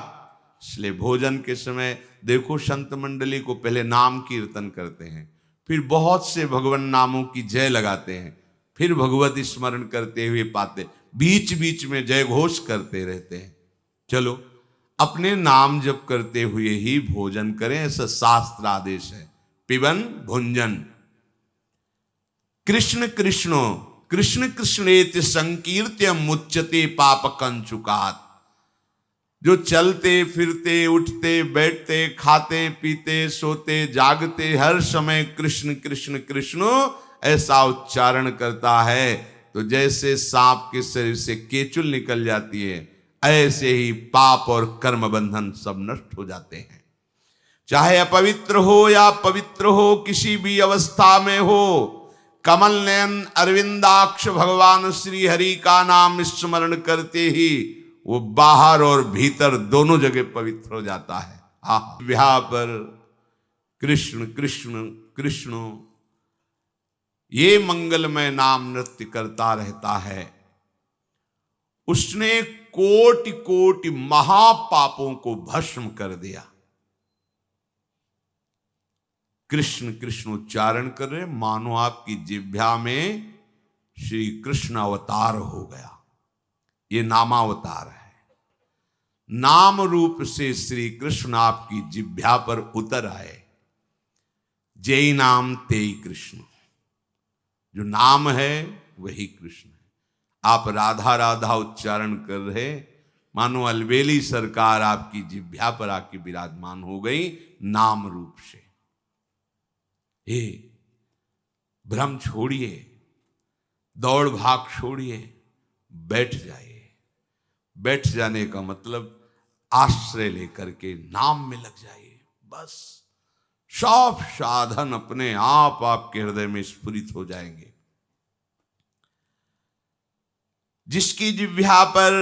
इसलिए भोजन के समय देखो, संत मंडली को पहले नाम कीर्तन करते हैं, फिर बहुत से भगवान नामों की जय लगाते हैं, फिर भगवत स्मरण करते हुए पाते, बीच बीच में जय घोष करते रहते हैं। चलो अपने नाम जप करते हुए ही भोजन करें, ऐसा शास्त्र आदेश है। पिबन भुंजन कृष्ण कृष्णो कृष्ण कृष्णेति संकीर्त्य मुच्यते पाप कंचुकात। जो चलते फिरते उठते बैठते खाते पीते सोते जागते हर समय कृष्ण कृष्ण कृष्ण ऐसा उच्चारण करता है, तो जैसे सांप के शरीर से केचुल निकल जाती है, ऐसे ही पाप और कर्म बंधन सब नष्ट हो जाते हैं। चाहे अपवित्र हो या पवित्र हो, किसी भी अवस्था में हो, कमल नयन अरविंदाक्ष भगवान श्री हरि का नाम स्मरण करते ही वो बाहर और भीतर दोनों जगह पवित्र हो जाता है। विवाह पर कृष्ण कृष्ण कृष्ण ये मंगलमय नाम नृत्य करता रहता है। उसने कोटि कोटि महापापों को भस्म कर दिया। कृष्ण कृष्ण उच्चारण कर रहे, मानो आपकी जिह्वा में श्री कृष्ण अवतार हो गया। ये नामावतार है। नाम रूप से श्री कृष्ण आपकी जिह्वा पर उतर आए। जय नाम तेई कृष्ण, जो नाम है वही कृष्ण है। आप राधा राधा उच्चारण कर रहे, मानो अलबेली सरकार आपकी जिह्वा पर आके विराजमान हो गई नाम रूप से। हे भ्रम छोड़िए, दौड़ भाग छोड़िए, बैठ जाइए। बैठ जाने का मतलब आश्रय लेकर के नाम में लग जाइए। बस सब साधन अपने आप आपके हृदय में स्फुरित हो जाएंगे। जिसकी जिह्वा पर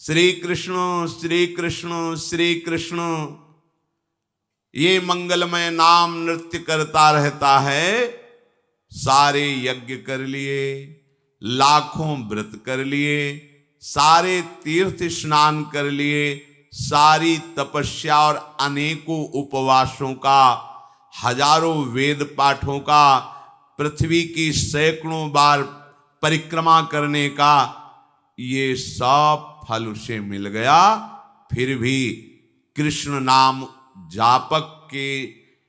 श्री कृष्ण श्री कृष्ण श्री कृष्ण ये मंगलमय नाम नृत्य करता रहता है, सारे यज्ञ कर लिए, लाखों व्रत कर लिए, सारे तीर्थ स्नान कर लिए, सारी तपस्या और अनेकों उपवासों का, हजारों वेद पाठों का, पृथ्वी की सैकड़ों बार परिक्रमा करने का, ये सब फल उसे मिल गया। फिर भी कृष्ण नाम जापक के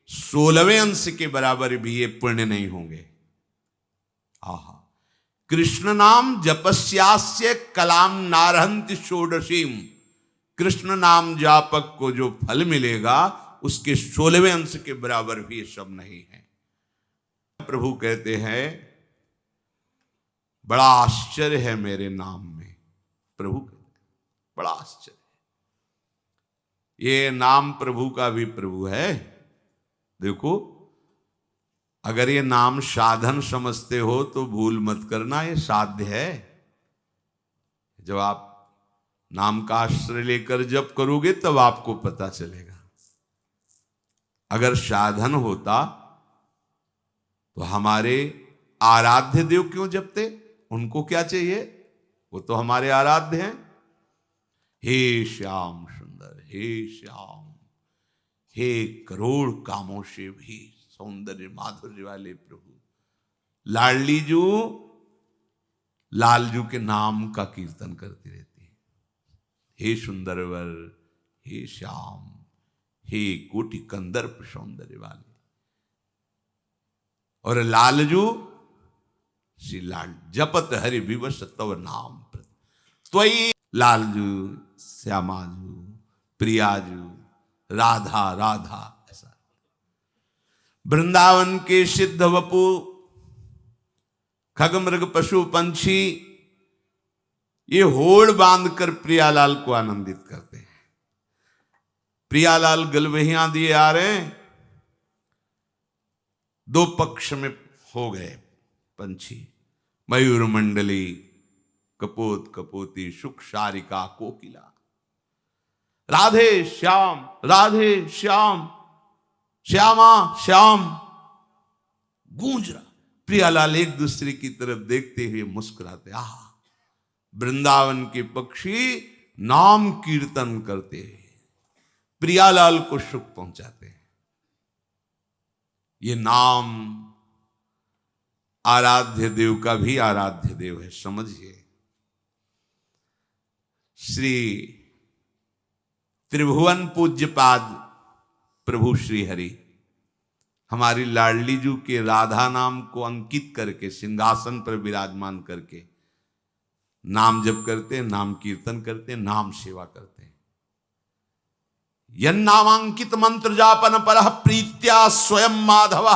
16वें अंश के बराबर भी ये पुण्य नहीं होंगे। आहा, कृष्ण नाम जपस्यास्य कलाम नारहंति षोडशीम। कृष्ण नाम जापक को जो फल मिलेगा उसके 16वें अंश के बराबर भी ये सब नहीं है। प्रभु कहते हैं बड़ा आश्चर्य है मेरे नाम में। प्रभु कहते हैं बड़ा आश्चर्य, ये नाम प्रभु का भी प्रभु है। देखो, अगर ये नाम साधन समझते हो तो भूल मत करना, ये साध्य है। जब आप नाम का आश्रय लेकर जप करोगे तब आपको पता चलेगा। अगर साधन होता तो हमारे आराध्य देव क्यों जपते? उनको क्या चाहिए? वो तो हमारे आराध्य हैं। हे श्याम सुंदर, हे श्याम, हे करोड़ कामों से भी सौंदर्य माधुर्य वाले प्रभु। लाडली जू लालजू के नाम का कीर्तन करती रहती है। हे सुंदरवर, हे श्याम, हे कोटि कंदर्प सौंदर्य वाले। और लालजू श्री लाल जपत हरि विवश तव नाम त्वयि। लालजू, श्यामाजू, प्रियाजू, राधा राधा, ऐसा। वृंदावन के सिद्ध वपु, खगमृग पशु पंछी, ये होड़ बांधकर प्रियालाल को आनंदित करते हैं। प्रियालाल गलवहियां दिए आ रहे हैं, दो पक्ष में हो गए पंछी, मयूर मंडली, कपोत कपोती, सुख शारिका कोकिला। राधे श्याम, राधे श्याम, श्यामा श्याम गूंज रहा। प्रियालाल एक दूसरे की तरफ देखते हुए मुस्कुराते। आहा, वृंदावन के पक्षी नाम कीर्तन करते हैं, प्रियालाल को सुख पहुंचाते हैं। ये नाम आराध्य देव का भी आराध्य देव है, समझिए। श्री त्रिभुवन पूज्यपाद प्रभु श्री हरि हमारी लाडली जू के राधा नाम को अंकित करके सिंहासन पर विराजमान करके नाम जप करते हैं, नाम कीर्तन करते हैं, नाम सेवा करते हैं। यन नामांकित मंत्र जापन परः प्रीत्या स्वयं माधव।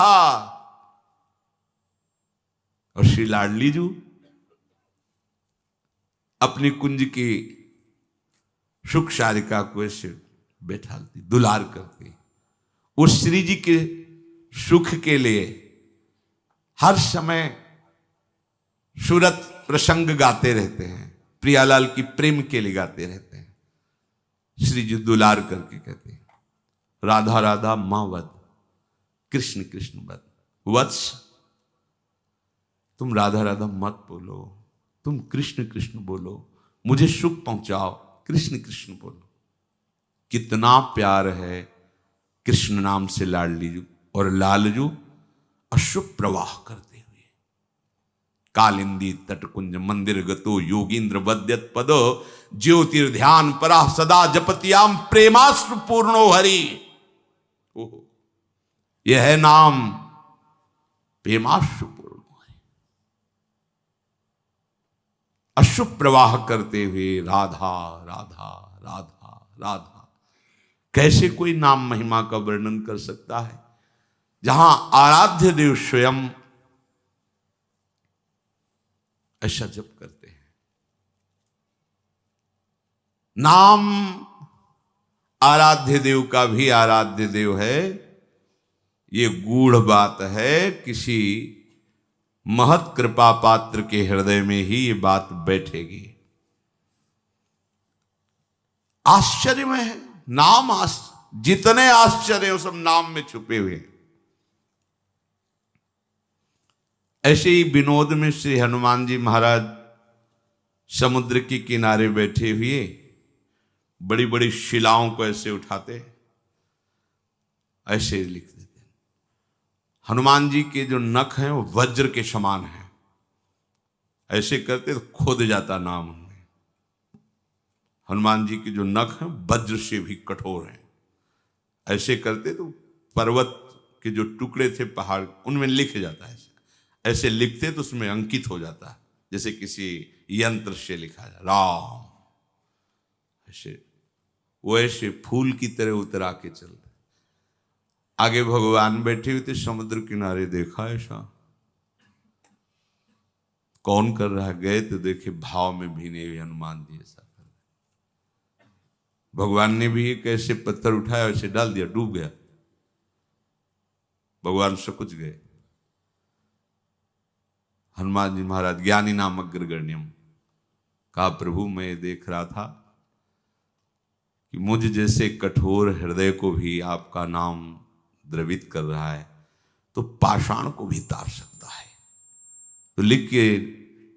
और श्री लाडली जू अपनी कुंज की सुख शारिका को ऐसे बैठालती, दुलार करती। उस श्री जी के सुख के लिए हर समय सूरत प्रसंग गाते रहते हैं, प्रियालाल की प्रेम के लिए गाते रहते हैं। श्री जी दुलार करके कहते हैं, राधा राधा मां वद, कृष्ण कृष्ण वद। वत्स, तुम राधा राधा मत बोलो, तुम कृष्ण कृष्ण बोलो, मुझे सुख पहुंचाओ, कृष्ण कृष्ण बोलो। कितना प्यार है कृष्ण नाम से लाडली जू। और लालजू अशुभ प्रवाह करते हुए कालिंदी तटकुंज मंदिर गतो योगींद्र वद्यत पदो ज्योतिर्ध्यान परा सदा जपतियाम प्रेमाश्रु पूर्णो हरि। यह है नाम प्रेमाश्रु पूर्णो हरि। अशुभ प्रवाह करते हुए राधा राधा राधा राधा। कैसे कोई नाम महिमा का वर्णन कर सकता है जहां आराध्य देव स्वयं ऐसा जप करते हैं। नाम आराध्य देव का भी आराध्य देव है, ये गूढ़ बात है। किसी महत कृपा पात्र के हृदय में ही ये बात बैठेगी। आश्चर्य में है नाम, जितने आश्चर्य वो सब नाम में छुपे हुए। ऐसे ही विनोद में श्री हनुमान जी महाराज समुद्र के किनारे बैठे हुए बड़ी बड़ी शिलाओं को ऐसे उठाते, ऐसे लिख देते। हनुमान जी के जो नख हैं वो वज्र के समान हैं, ऐसे करते तो खोद जाता नाम उनमें। हनुमान जी के जो नख हैं वज्र से भी कठोर हैं, ऐसे करते तो पर्वत के जो टुकड़े थे पहाड़ उनमें लिख जाता है। ऐसे लिखते तो उसमें अंकित हो जाता है, जैसे किसी यंत्र से लिखा जाए राम। ऐसे वो ऐसे फूल की तरह उतरा के चल रहे। आगे भगवान बैठे हुए थे समुद्र किनारे, देखा ऐसा कौन कर रहा है। गए तो देखे भाव में भीने हुए हनुमान जी ऐसा कर रहे। भगवान ने भी एक ऐसे पत्थर उठाया, ऐसे डाल दिया, डूब गया। भगवान सकुच गए। हनुमान जी महाराज ज्ञानी नाम अग्रगण्यम कहा, प्रभु मैं देख रहा था कि मुझ जैसे कठोर हृदय को भी आपका नाम द्रवित कर रहा है, तो पाषाण को भी तार सकता है। तो लिख के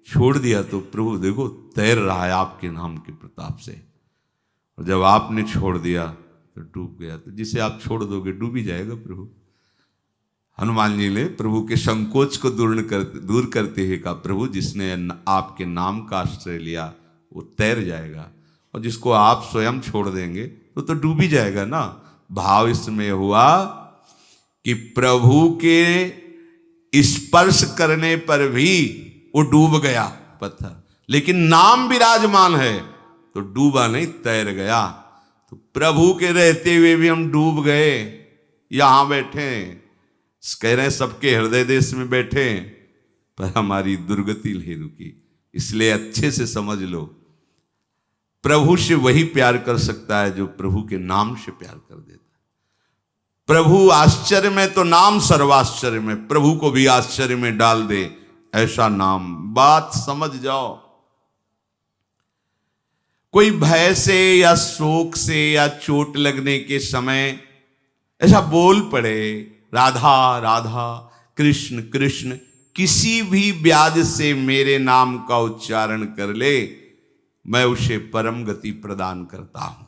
छोड़ दिया तो प्रभु देखो तैर रहा है आपके नाम के प्रताप से। और जब आपने छोड़ दिया तो डूब गया। तो जिसे आप छोड़ दोगे डूब ही जाएगा प्रभु। हनुमान जी ने प्रभु के संकोच को दूर करते हुए कहा, प्रभु जिसने आपके नाम का आश्रय लिया वो तैर जाएगा, और जिसको आप स्वयं छोड़ देंगे तो डूब ही जाएगा ना। भाव इसमें हुआ कि प्रभु के स्पर्श करने पर भी वो डूब गया पत्थर, लेकिन नाम विराजमान है तो डूबा नहीं, तैर गया। तो प्रभु के रहते हुए भी हम डूब गए। यहां बैठे कह रहे हैं सबके हृदय देश में बैठे, पर हमारी दुर्गति नहीं रुकी। इसलिए अच्छे से समझ लो, प्रभु से वही प्यार कर सकता है जो प्रभु के नाम से प्यार कर देता है। प्रभु आश्चर्य में तो नाम सर्वाश्चर्य में, प्रभु को भी आश्चर्य में डाल दे ऐसा नाम। बात समझ जाओ। कोई भय से या शोक से या चोट लगने के समय ऐसा बोल पड़े राधा राधा कृष्ण कृष्ण, किसी भी ब्याज से मेरे नाम का उच्चारण कर ले, मैं उसे परम गति प्रदान करता हूं।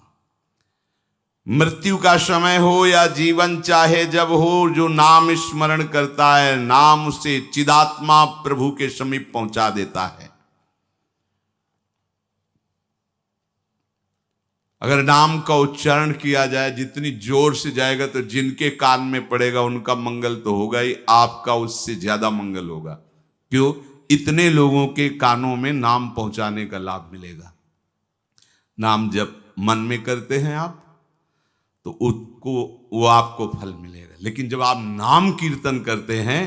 मृत्यु का समय हो या जीवन चाहे जब हो, जो नाम स्मरण करता है नाम उसे चिदात्मा प्रभु के समीप पहुंचा देता है। अगर नाम का उच्चारण किया जाए जितनी जोर से जाएगा तो जिनके कान में पड़ेगा उनका मंगल तो होगा ही, आपका उससे ज्यादा मंगल होगा। क्यों? इतने लोगों के कानों में नाम पहुंचाने का लाभ मिलेगा। नाम जब मन में करते हैं आप तो उसको वो आपको फल मिलेगा, लेकिन जब आप नाम कीर्तन करते हैं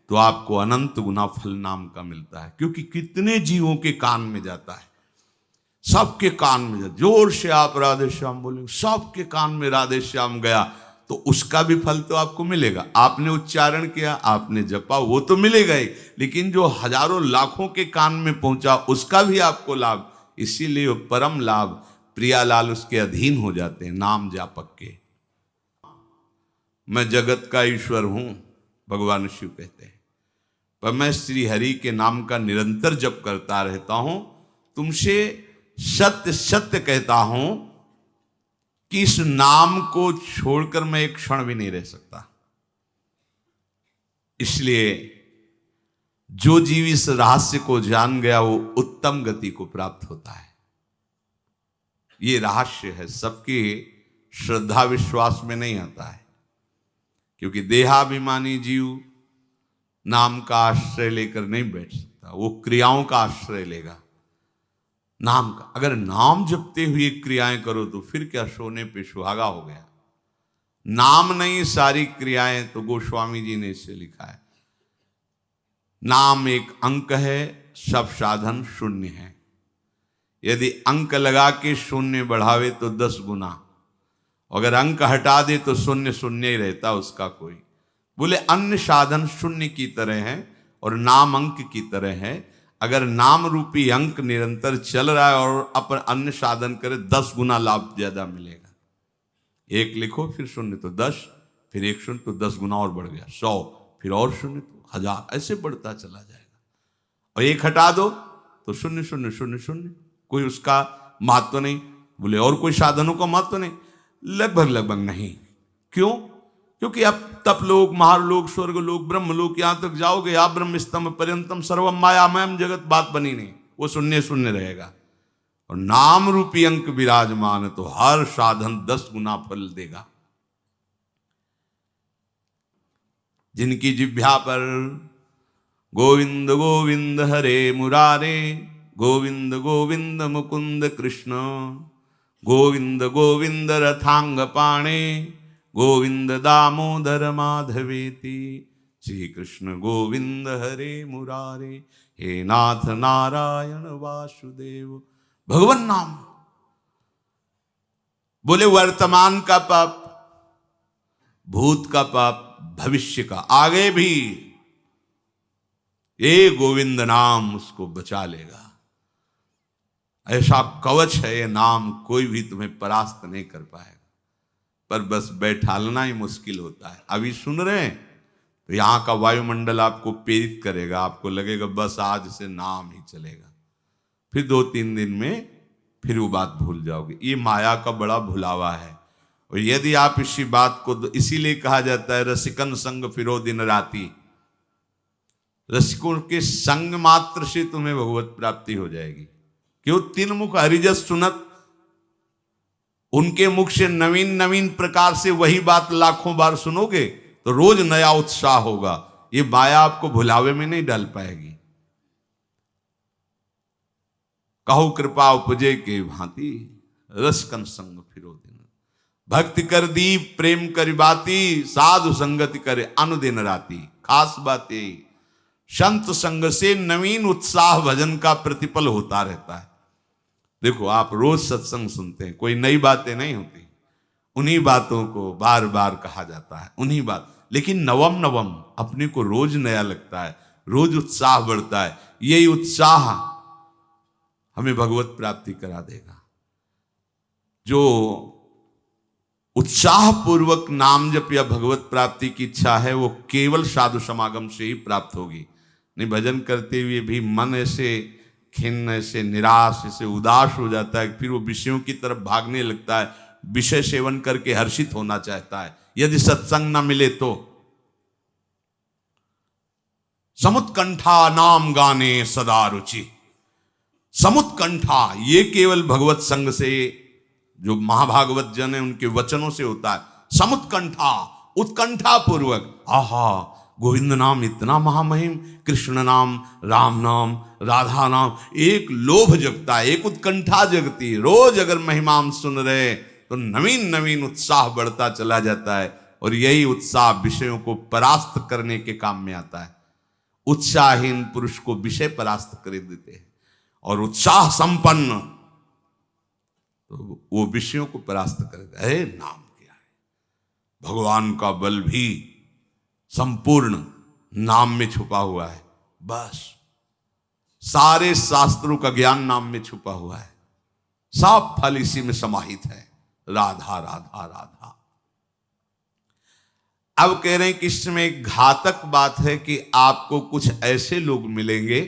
तो आपको अनंत गुना फल नाम का मिलता है। क्योंकि कितने जीवों के कान में जाता है, सबके कान में जाता, जोर से आप राधे श्याम बोलेंगे सबके कान में राधे श्याम गया तो उसका भी फल तो आपको मिलेगा। आपने उच्चारण किया, आपने जपा, वो तो मिलेगा ही, लेकिन जो हजारों लाखों के कान में पहुंचा उसका भी आपको लाभ। इसीलिए वो परम लाभ प्रियालाल उसके अधीन हो जाते हैं नाम जापक के। मैं जगत का ईश्वर हूं, भगवान शिव कहते हैं, पर मैं श्री हरि के नाम का निरंतर जप करता रहता हूं। तुमसे सत्य सत्य कहता हूं कि इस नाम को छोड़कर मैं एक क्षण भी नहीं रह सकता। इसलिए जो जीव इस रहस्य को जान गया वो उत्तम गति को प्राप्त होता है। ये रहस्य है, सबके श्रद्धा विश्वास में नहीं आता है। क्योंकि देहाभिमानी जीव नाम का आश्रय लेकर नहीं बैठ सकता, वो क्रियाओं का आश्रय लेगा नाम का। अगर नाम जपते हुए क्रियाएं करो तो फिर क्या सोने पे सुहागा हो गया। नाम नहीं सारी क्रियाएं, तो गोस्वामी जी ने इससे लिखा है नाम एक अंक है, सब साधन शून्य है। यदि अंक लगा के शून्य बढ़ावे तो 10 गुना, अगर अंक हटा दे तो शून्य शून्य ही रहता उसका कोई। बोले अन्य साधन शून्य की तरह है और नाम अंक की तरह है। अगर नाम रूपी अंक निरंतर चल रहा है और अपन अन्य साधन करे 10 गुना लाभ ज्यादा मिलेगा। एक लिखो फिर शून्य तो 10, फिर एक शून्य तो 10 गुना और बढ़ गया 100, फिर और शून्य तो 1000, ऐसे बढ़ता चला जाएगा। और एक हटा दो तो शून्य शून्य शून्य शून्य, कोई उसका महत्व नहीं। बोले और कोई साधनों का महत्व नहीं? लगभग नहीं। क्यों? क्योंकि अब तप लोक, महालोक, स्वर्ग लोक, ब्रह्म लोक, यहां तक जाओगे आप ब्रह्म स्तंभ पर्यंतम सर्वम मायामयम जगत, बात बनी नहीं, वो शून्य शून्य रहेगा। और नाम रूपी अंक विराजमान तो हर साधन 10 गुना फल देगा। जिनकी जिह्वा पर गोविंद गोविंद हरे मुरारे, गोविंद गोविंद मुकुंद कृष्ण, गोविंद गोविंद रथांग पाणे, गोविंद दामोदर माधवेति, श्री कृष्ण गोविंद हरे मुरारे, हे नाथ नारायण वासुदेव। भगवान नाम। बोले वर्तमान का पाप, भूत का पाप, भविष्य का, आगे भी ये गोविंद नाम उसको बचा लेगा। ऐसा कवच है ये नाम, कोई भी तुम्हें परास्त नहीं कर पाएगा। पर बस बैठालना ही मुश्किल होता है। अभी सुन रहे हैं तो यहां का वायुमंडल आपको प्रेरित करेगा, आपको लगेगा बस आज से नाम ही चलेगा। फिर 2-3 दिन में फिर वो बात भूल जाओगे। ये माया का बड़ा भुलावा है। और यदि आप इसी बात को, इसीलिए कहा जाता है रसिकन संग फिरो दिन राती। रसिकों के संग मात्र से तुम्हें भगवत प्राप्ति हो जाएगी। क्यों? 3 मुख हरिजस सुनत, उनके मुख से नवीन नवीन प्रकार से वही बात लाखों बार सुनोगे तो रोज नया उत्साह होगा। ये माया आपको भुलावे में नहीं डाल पाएगी। कहो कृपा उपजे के भांति, रसकन संग फिरो दिन। भक्ति कर दीप प्रेम करी बाती, साधु संगति करे अनुदिन राती। खास बात यही, संत संग से नवीन उत्साह भजन का प्रतिपल होता रहता है। देखो आप रोज सत्संग सुनते हैं, कोई नई बातें नहीं होती, उन्हीं बातों को बार बार कहा जाता है, उन्हीं बात, लेकिन नवम नवम अपने को रोज नया लगता है, रोज उत्साह बढ़ता है। यही उत्साह हमें भगवत प्राप्ति करा देगा। जो उत्साह पूर्वक नाम जप या भगवत प्राप्ति की इच्छा है वो केवल साधु समागम से ही प्राप्त होगी। नहीं, भजन करते हुए भी मन ऐसे खिन्न, ऐसे निराश, ऐसे उदास हो जाता है, फिर वो विषयों की तरफ भागने लगता है, विषय सेवन करके हर्षित होना चाहता है, यदि सत्संग न मिले तो। समुत्कंठा नाम गाने सदा रुचि। समुत्कंठा ये केवल भगवत संग से, जो महाभागवत जन है उनके वचनों से होता है। समुत्कंठा, उत्कंठा पूर्वक, आहा गोविंद नाम इतना महामहिम, कृष्ण नाम, राम नाम, राधा नाम, एक लोभ जगता है, एक उत्कंठा जगती है। रोज अगर महिमाम सुन रहे तो नवीन नवीन उत्साह बढ़ता चला जाता है, और यही उत्साह विषयों को परास्त करने के काम में आता है। उत्साहहीन पुरुष को विषय परास्त कर देते हैं, और उत्साह संपन्न तो वो विषयों को परास्त कर देता है। नाम क्या है? भगवान का बल भी संपूर्ण नाम में छुपा हुआ है। बस सारे शास्त्रों का ज्ञान नाम में छुपा हुआ है, सब फल इसी में समाहित है। राधा राधा राधा। अब कह रहे हैं कि इसमें एक घातक बात है कि आपको कुछ ऐसे लोग मिलेंगे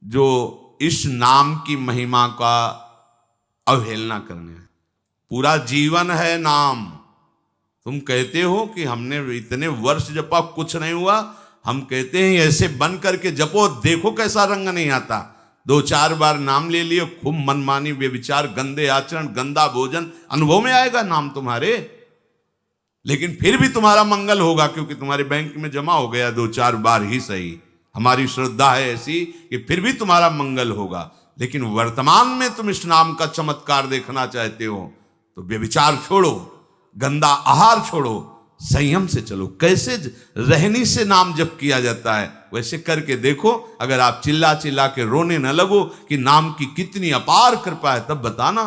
जो इस नाम की महिमा का अवहेलना करने हैं। पूरा जीवन है नाम। तुम कहते हो कि हमने इतने वर्ष जपा, कुछ नहीं हुआ। हम कहते हैं ऐसे बन करके जपो, देखो कैसा रंग नहीं आता। 2-4 बार नाम ले लिए, खूब मनमानी, व्यभिचार, गंदे आचरण, गंदा भोजन अनुभव में आएगा नाम तुम्हारे, लेकिन फिर भी तुम्हारा मंगल होगा, क्योंकि तुम्हारे बैंक में जमा हो गया 2-4 बार ही सही। हमारी श्रद्धा है ऐसी कि फिर भी तुम्हारा मंगल होगा। लेकिन वर्तमान में तुम इस नाम का चमत्कार देखना चाहते हो तो व्यभिचार छोड़ो, गंदा आहार छोड़ो, संयम से चलो। कैसे रहनी से नाम जप किया जाता है वैसे करके देखो। अगर आप चिल्ला चिल्ला के रोने न लगो कि नाम की कितनी अपार कृपा है, तब बताना,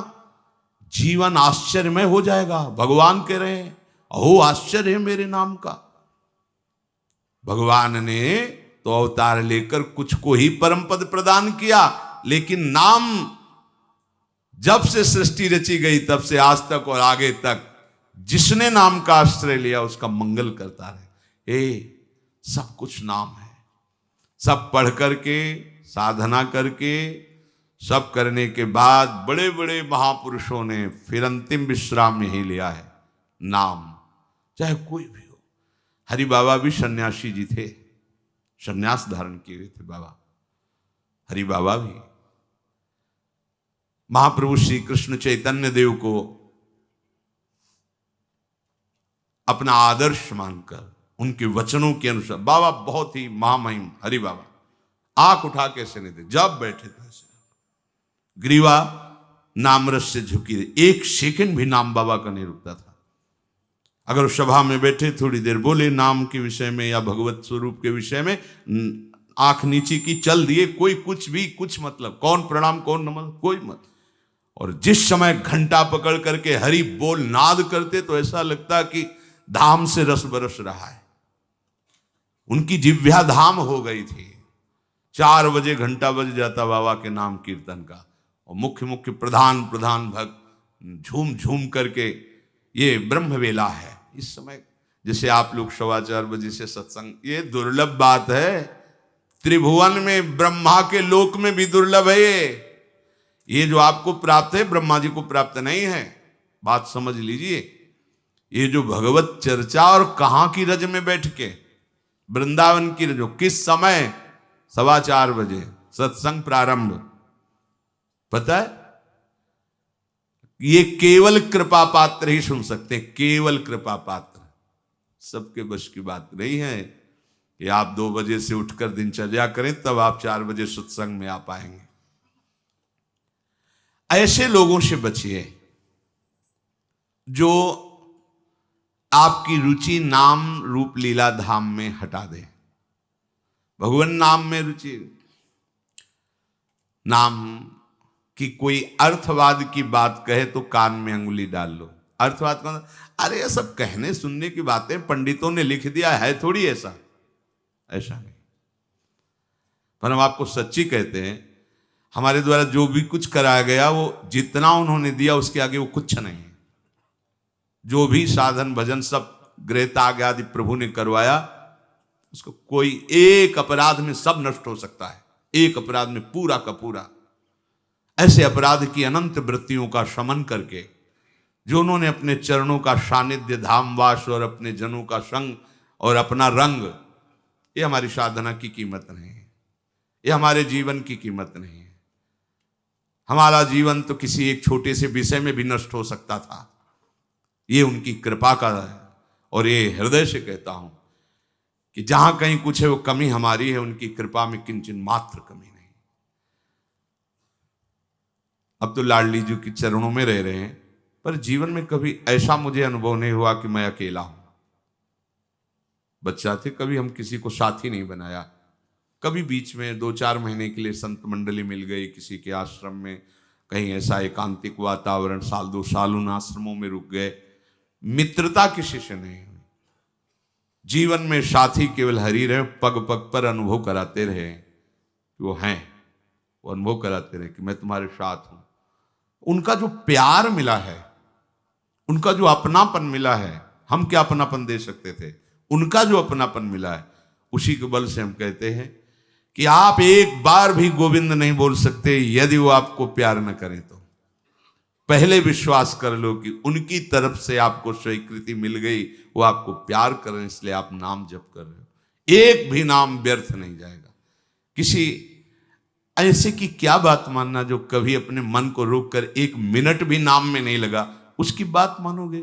जीवन आश्चर्यमय हो जाएगा। भगवान कह रहे हैं, अहो आश्चर्य है मेरे नाम का। भगवान ने तो अवतार लेकर कुछ को ही परम पद प्रदान किया, लेकिन नाम जब से सृष्टि रची गई तब से आज तक और आगे तक जिसने नाम का आश्रय लिया उसका मंगल करता रहे। सब कुछ नाम है। सब पढ़ करके, साधना करके, सब करने के बाद बड़े बड़े महापुरुषों ने फिर अंतिम विश्राम यही लिया है, नाम। चाहे कोई भी हो। हरि बाबा भी सन्यासी जी थे, सन्यास धारण किए हुए थे बाबा। हरि बाबा भी महाप्रभु श्री कृष्ण चैतन्य देव को अपना आदर्श मानकर उनके वचनों के अनुसार, बाबा बहुत ही महामहिम हरि बाबा आंख उठा के ऐसे नहीं थे, जब बैठे थे ऐसे ग्रीवा नामरस से झुकी रही। 1 सेकंड भी नाम बाबा का नहीं रुकता था। अगर सभा में बैठे थोड़ी देर बोले नाम के विषय में या भगवत स्वरूप के विषय में, आंख नीचे की, चल दिए, कोई कुछ भी कुछ मतलब, कौन प्रणाम कौन नमन, कोई मत। और जिस समय घंटा पकड़ करके हरि बोल नाद करते तो ऐसा लगता कि धाम से रस बरस रहा है। उनकी जिह्वा धाम हो गई थी। 4 बजे घंटा बज जाता बाबा के नाम कीर्तन का, और मुख्य मुख्य प्रधान भक्त झूम झूम करके, ये ब्रह्म वेला है इस समय। जैसे आप लोग 4:15 बजे से सत्संग, ये दुर्लभ बात है। त्रिभुवन में, ब्रह्मा के लोक में भी दुर्लभ है ये जो आपको प्राप्त है, ब्रह्मा जी को प्राप्त नहीं है। बात समझ लीजिए। ये जो भगवत चर्चा, और कहां की रज में बैठ के, वृंदावन की रज, किस समय, 4:15 बजे सत्संग प्रारंभ। पता है, ये केवल कृपा पात्र ही सुन सकते हैं, केवल कृपा पात्र। सबके बस की बात नहीं है कि आप 2 बजे से उठकर दिनचर्या करें तब आप 4 बजे सत्संग में आ पाएंगे। ऐसे लोगों से बचिए जो आपकी रुचि नाम रूप लीला धाम में हटा दे। भगवान नाम में रुचि, नाम की कोई अर्थवाद की बात कहे तो कान में अंगुली डाल लो। अर्थवाद का, अरे ये सब कहने सुनने की बातें, पंडितों ने लिख दिया है, थोड़ी ऐसा नहीं। पर हम आपको सच्ची कहते हैं, हमारे द्वारा जो भी कुछ कराया गया वो जितना उन्होंने दिया उसके आगे वो कुछ नहीं है। जो भी साधन भजन सब गृहत्याग आदि प्रभु ने करवाया, उसको कोई एक अपराध में सब नष्ट हो सकता है, एक अपराध में पूरा का पूरा। ऐसे अपराध की अनंत वृत्तियों का शमन करके जो उन्होंने अपने चरणों का सानिध्य, धामवास और अपने जनों का संग और अपना रंग, ये हमारी साधना की कीमत नहीं है, ये हमारे जीवन की कीमत नहीं है। हमारा जीवन तो किसी एक छोटे से विषय में भी नष्ट हो सकता था। ये उनकी कृपा का है, और ये हृदय से कहता हूं कि जहां कहीं कुछ है वो कमी हमारी है, उनकी कृपा में किंचन मात्र कमी नहीं। अब तो लाडली जी के चरणों में रह रहे हैं, पर जीवन में कभी ऐसा मुझे अनुभव नहीं हुआ कि मैं अकेला हूं। बच्चा थे, कभी हम किसी को साथी नहीं बनाया। कभी बीच में 2-4 महीने के लिए संत मंडली मिल गई किसी के आश्रम में, कहीं ऐसा एकांतिक वातावरण, 1-2 साल उन आश्रमों में रुक गए। मित्रता किसी से नहीं हुई। जीवन में साथी केवल हरि रहे, पग पग पर अनुभव कराते रहे कि वो हैं, वो अनुभव कराते रहे कि मैं तुम्हारे साथ हूं। उनका जो प्यार मिला है, उनका जो अपनापन मिला है, हम क्या अपनापन दे सकते थे, उनका जो अपनापन मिला है, उसी के बल से हम कहते हैं कि आप एक बार भी गोविंद नहीं बोल सकते यदि वो आपको प्यार न करें तो। पहले विश्वास कर लो कि उनकी तरफ से आपको स्वीकृति मिल गई, वो आपको प्यार करें, इसलिए आप नाम जप कर रहे हो। एक भी नाम व्यर्थ नहीं जाएगा। किसी ऐसे की क्या बात मानना जो कभी अपने मन को रोककर 1 मिनट भी नाम में नहीं लगा, उसकी बात मानोगे?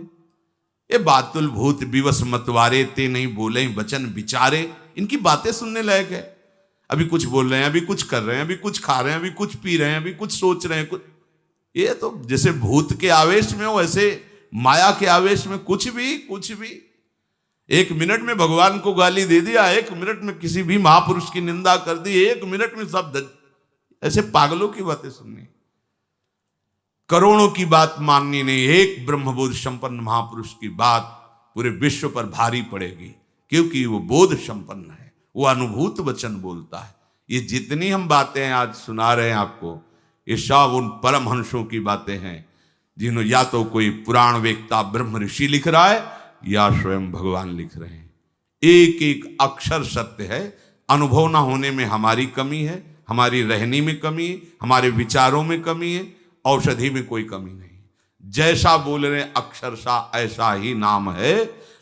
ये बातुल भूत विवश मतवारे, ते नहीं बोले वचन विचारे, इनकी बातें सुनने लायक है। अभी कुछ बोल रहे हैं, अभी कुछ कर रहे हैं, अभी कुछ खा रहे हैं, अभी कुछ पी रहे हैं, अभी कुछ सोच रहे हैं, कुछ। ये तो जैसे भूत के आवेश में हो, ऐसे माया के आवेश में कुछ भी। 1 मिनट में भगवान को गाली दे दिया, 1 मिनट में किसी भी महापुरुष की निंदा कर दी, 1 मिनट में सब ऐसे पागलों की बातें सुननी, करोड़ों की बात माननी नहीं। एक ब्रह्मबोध संपन्न महापुरुष की बात पूरे विश्व पर भारी पड़ेगी, क्योंकि वो बोध संपन्न है, वो अनुभूत वचन बोलता है। ये जितनी हम बातें आज सुना रहे हैं आपको, ये सब उन परमहंसों की बातें हैं जिन्होंने या तो कोई पुराण वेत्ता ब्रह्म ऋषि लिख रहा है या स्वयं भगवान लिख रहे हैं। एक एक अक्षर सत्य है। अनुभव ना होने में हमारी कमी है, हमारी रहनी में कमी है, हमारे विचारों में कमी है, औषधि में कोई कमी नहीं। जैसा बोल रहे अक्षरशा ऐसा ही नाम है।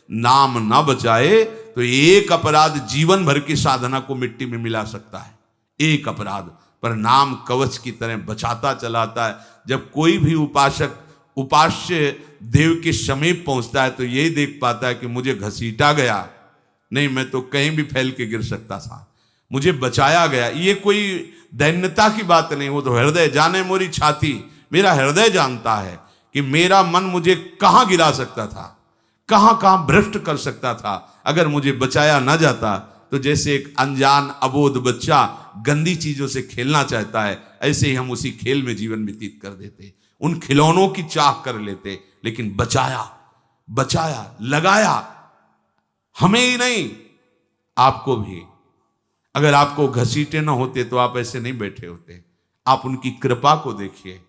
नाम न बचाए तो एक अपराध जीवन भर की साधना को मिट्टी में मिला सकता है, एक अपराध। पर नाम कवच की तरह बचाता चलाता है। जब कोई भी उपासक उपास्य देव के समीप पहुंचता है तो यही देख पाता है कि मुझे घसीटा गया नहीं, मैं तो कहीं भी फैल के गिर सकता था, मुझे बचाया गया। ये कोई दैन्यता की बात नहीं, वो तो हृदय जाने मोरी छाती। मेरा हृदय जानता है कि मेरा मन मुझे कहां गिरा सकता था, कहां कहां भ्रष्ट कर सकता था। अगर मुझे बचाया ना जाता तो जैसे एक अनजान अबोध बच्चा गंदी चीजों से खेलना चाहता है, ऐसे ही हम उसी खेल में जीवन व्यतीत कर देते, उन खिलौनों की चाह कर लेते। लेकिन बचाया लगाया, हमें ही नहीं आपको भी। अगर आपको घसीटे ना होते तो आप ऐसे नहीं बैठे होते। आप उनकी कृपा को देखिए।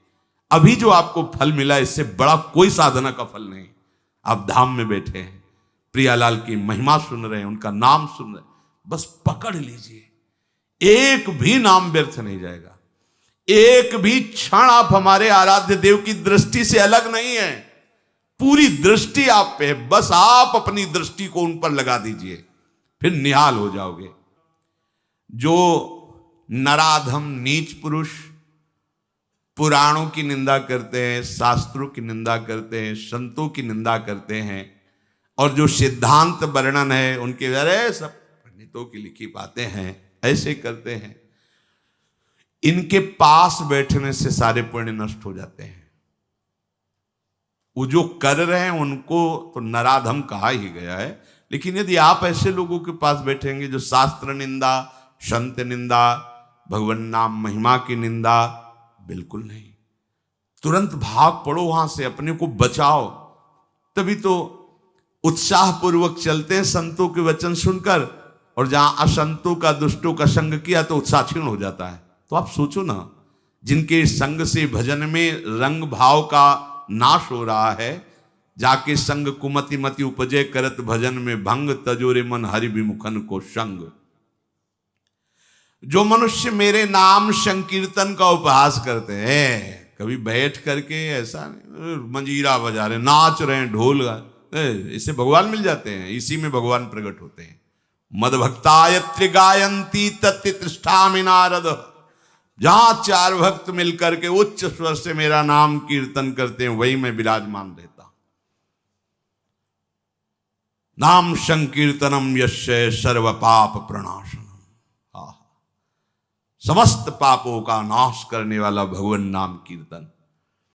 अभी जो आपको फल मिला, इससे बड़ा कोई साधना का फल नहीं। आप धाम में बैठे हैं, प्रियालाल की महिमा सुन रहे हैं, उनका नाम सुन रहे हैं, बस पकड़ लीजिए। एक भी नाम व्यर्थ नहीं जाएगा। एक भी क्षण आप हमारे आराध्य देव की दृष्टि से अलग नहीं है। पूरी दृष्टि आप पे है, बस आप अपनी दृष्टि को उन पर लगा दीजिए, फिर निहाल हो जाओगे। जो नराधम नीच पुरुष पुराणों की निंदा करते हैं, शास्त्रों की निंदा करते हैं, संतों की निंदा करते हैं, और जो सिद्धांत वर्णन है उनके, अरे सब पंडितों की लिखी बातें हैं, ऐसे करते हैं, इनके पास बैठने से सारे पुण्य नष्ट हो जाते हैं। वो जो कर रहे हैं उनको तो नराधम कहा ही गया है। लेकिन यदि आप ऐसे लोगों के पास बैठेंगे जो शास्त्र निंदा, संत निंदा, भगवान नाम महिमा की निंदा, बिल्कुल नहीं। तुरंत भाग पड़ो वहां से, अपने को बचाओ। तभी तो उत्साह पूर्वक चलते हैं संतों के वचन सुनकर, और जहां असंतों का, दुष्टों का संग किया तो उत्साह क्षीण हो जाता है। तो आप सोचो ना, जिनके संग से भजन में रंग भाव का नाश हो रहा है, जाके संग कुमति मति उपजे करत भजन में भंग, तजोरे मन हरि विमुखन को संग। जो मनुष्य मेरे नाम संकीर्तन का उपहास करते हैं, कभी बैठ करके ऐसा नहीं मंजीरा बजा रहे, नाच रहे हैं, ढोल गा, इससे भगवान मिल जाते हैं, इसी में भगवान प्रकट होते हैं। मद भक्तायत्र गायंती तत्ति तृष्ठामि नारद, जहां चार भक्त मिलकर के उच्च स्वर से मेरा नाम कीर्तन करते हैं वही मैं विराजमान रहता। नाम संकीर्तनम यस्य सर्व पाप प्रणाशनम, समस्त पापों का नाश करने वाला भगवान नाम कीर्तन।